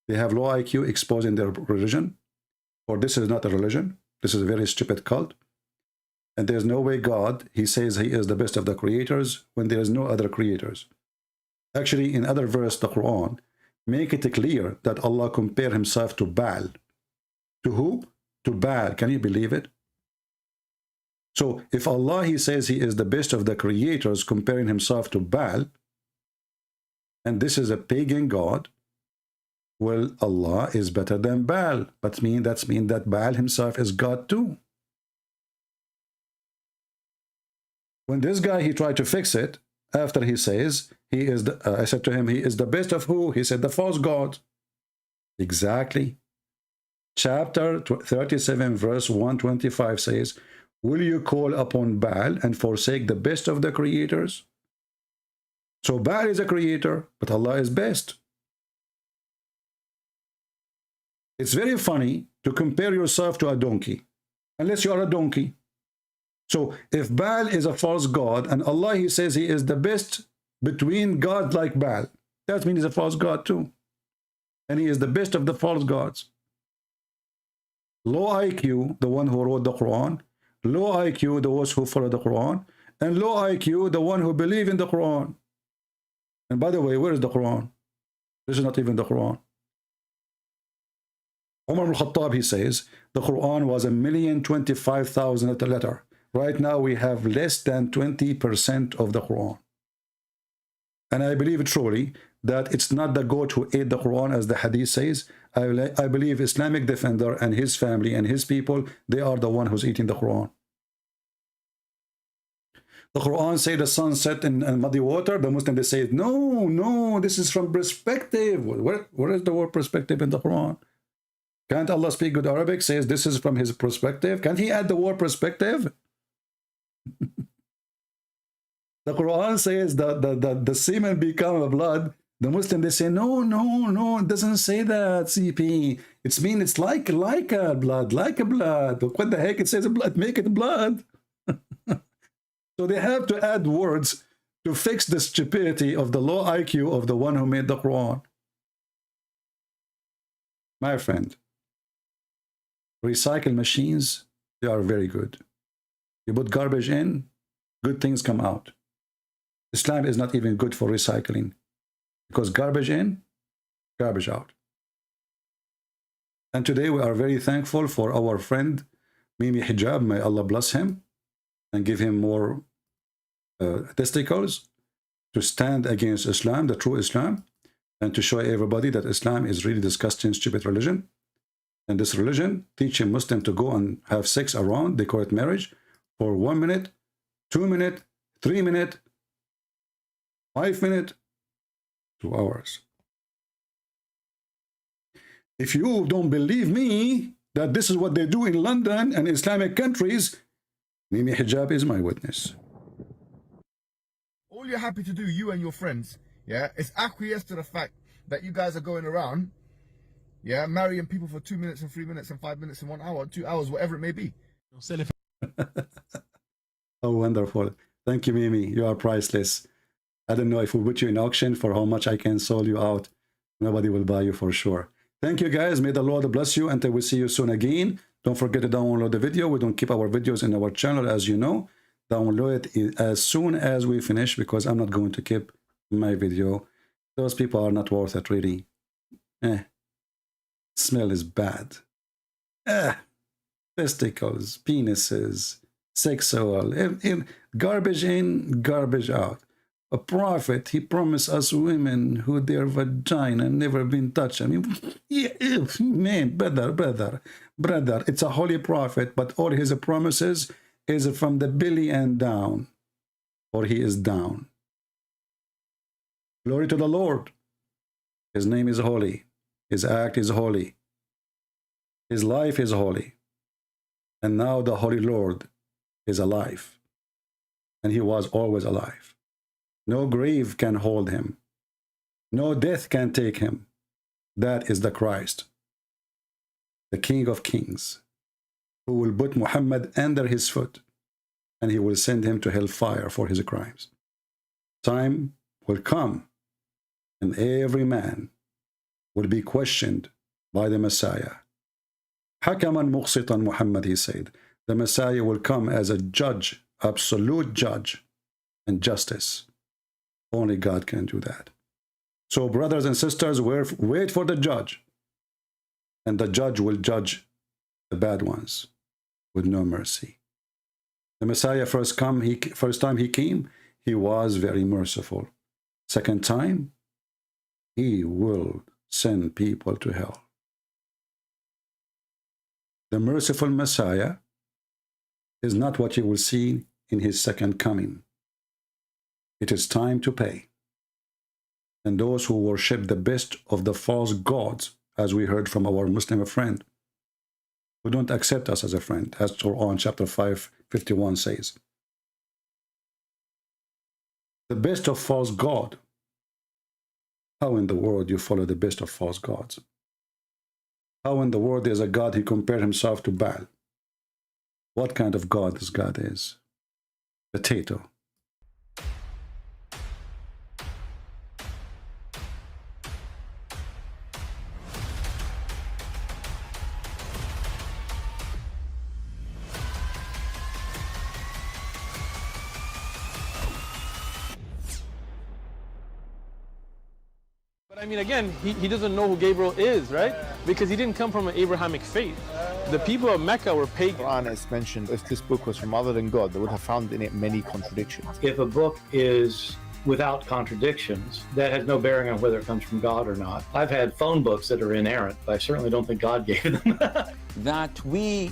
They have low IQ exposing their religion, or this is not a religion. This is a very stupid cult. And there's no way God, he says he is the best of the creators when there is no other creators. Actually, in other verse, the Quran, make it clear that Allah compare himself to Baal. To who? To Baal. Can you believe it? So if Allah, he says he is the best of the creators, comparing himself to Baal, and this is a pagan God, well, Allah is better than Baal. But that means that Baal himself is God too. When this guy, he tried to fix it, after he says, he is the, I said to him, he is the best of who? He said, the false God. Exactly. Chapter 37, verse 125 says, will you call upon Baal and forsake the best of the creators? So Baal is a creator, but Allah is best. It's very funny to compare yourself to a donkey, unless you are a donkey. So if Baal is a false god, and Allah, he says he is the best between gods like Baal, that means he's a false god too. And he is the best of the false gods. Low IQ, the one who wrote the Quran. Low IQ, those who follow the Quran. And low IQ, the one who believe in the Quran. And by the way, where is the Quran? This is not even the Quran. Umar al-Khattab, he says, the Quran was 1,025,000 at a letter. Right now, we have less than 20% of the Quran. And I believe truly that it's not the goat who ate the Quran, as the hadith says. I believe Islamic Defender and his family and his people, they are the one who's eating the Quran. The Quran say the sun set in muddy water. The Muslim, they say, no, this is from perspective. Where is the word perspective in the Quran? Can't Allah speak good Arabic? Says this is from his perspective. Can't he add the word perspective? The Quran says the semen become a blood. The Muslim, they say, no, it doesn't say that, CP. It's like a blood, like a blood. What the heck? It says blood, make it blood. So they have to add words to fix the stupidity of the low IQ of the one who made the Quran. My friend, recycle machines, they are very good. You put garbage in, good things come out. Islam is not even good for recycling, because garbage in, garbage out. And today we are very thankful for our friend Mimi Hijab, may Allah bless him and give him more testicles to stand against Islam, the true Islam, and to show everybody that Islam is really disgusting, stupid religion. And this religion teaching Muslims to go and have sex around, they call it marriage, for 1 minute, 2 minutes, 3 minutes, 5 minutes, 2 hours. If you don't believe me that this is what they do in London and Islamic countries, Mimi Hijab is my witness. All you're happy to do, you and your friends, yeah, is acquiesce to the fact that you guys are going around, yeah, marrying people for 2 minutes and 3 minutes and 5 minutes and 1 hour, 2 hours, whatever it may be. Oh, wonderful. Thank you, Mimi. You are priceless. I don't know if we put you in auction for how much I can sell you out. Nobody will buy you for sure. Thank you, guys. May the Lord bless you until we see you soon again. Don't forget to download the video. We don't keep our videos in our channel, as you know. Download it as soon as we finish, because I'm not going to keep my video. Those people are not worth it, really. Smell is bad. Testicles, penises, sexual, garbage in, garbage out. A prophet, he promised us women who their vagina never been touched. I mean, yeah, man, brother, it's a holy prophet, but all his promises is from the belly and down, or he is down. Glory to the Lord. His name is holy. His act is holy. His life is holy. And now the Holy Lord is alive. And he was always alive. No grave can hold him. No death can take him. That is the Christ, the King of Kings, who will put Muhammad under his foot, and he will send him to hellfire for his crimes. Time will come, and every man will be questioned by the Messiah. Hakaman muqsitan, Muhammad, he said. The Messiah will come as a judge, absolute judge, and justice. Only God can do that. So, brothers and sisters, wait for the judge. And the judge will judge the bad ones with no mercy. The Messiah first time he came, he was very merciful. Second time, he will send people to hell. The merciful Messiah is not what you will see in his second coming. It is time to pay. And those who worship the best of the false gods, as we heard from our Muslim friend, who don't accept us as a friend, as Quran chapter 5:51 says. The best of false god. How in the world you follow the best of false gods? How in the world there's a God who compared himself to Baal? What kind of God this God is? Potato. I mean, again, he doesn't know who Gabriel is, right? Because he didn't come from an Abrahamic faith. The people of Mecca were pagan. Quran is mentioned, if this book was from other than God, they would have found in it many contradictions. If a book is without contradictions, that has no bearing on whether it comes from God or not. I've had phone books that are inerrant, but I certainly don't think God gave them. That we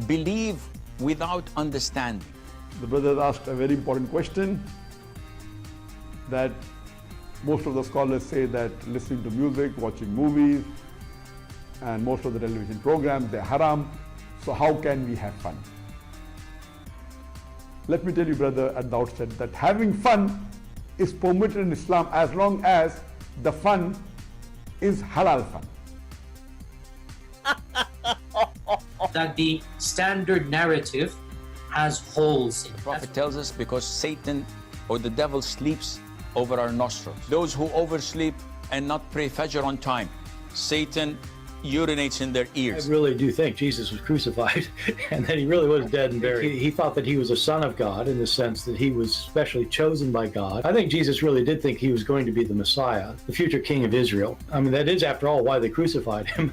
believe without understanding. The brother asked a very important question, that most of the scholars say that listening to music, watching movies, and most of the television programs, they're haram. So how can we have fun? Let me tell you, brother, at the outset that having fun is permitted in Islam as long as the fun is halal fun. That the standard narrative has holes in it. The Prophet tells us because Satan or the devil sleeps over our nostrils. Those who oversleep and not pray Fajr on time, Satan urinates in their ears. I really do think Jesus was crucified and that he really was dead and buried. He thought that he was a son of God in the sense that he was specially chosen by God. I think Jesus really did think he was going to be the Messiah, the future king of Israel. I mean, that is, after all, why they crucified him.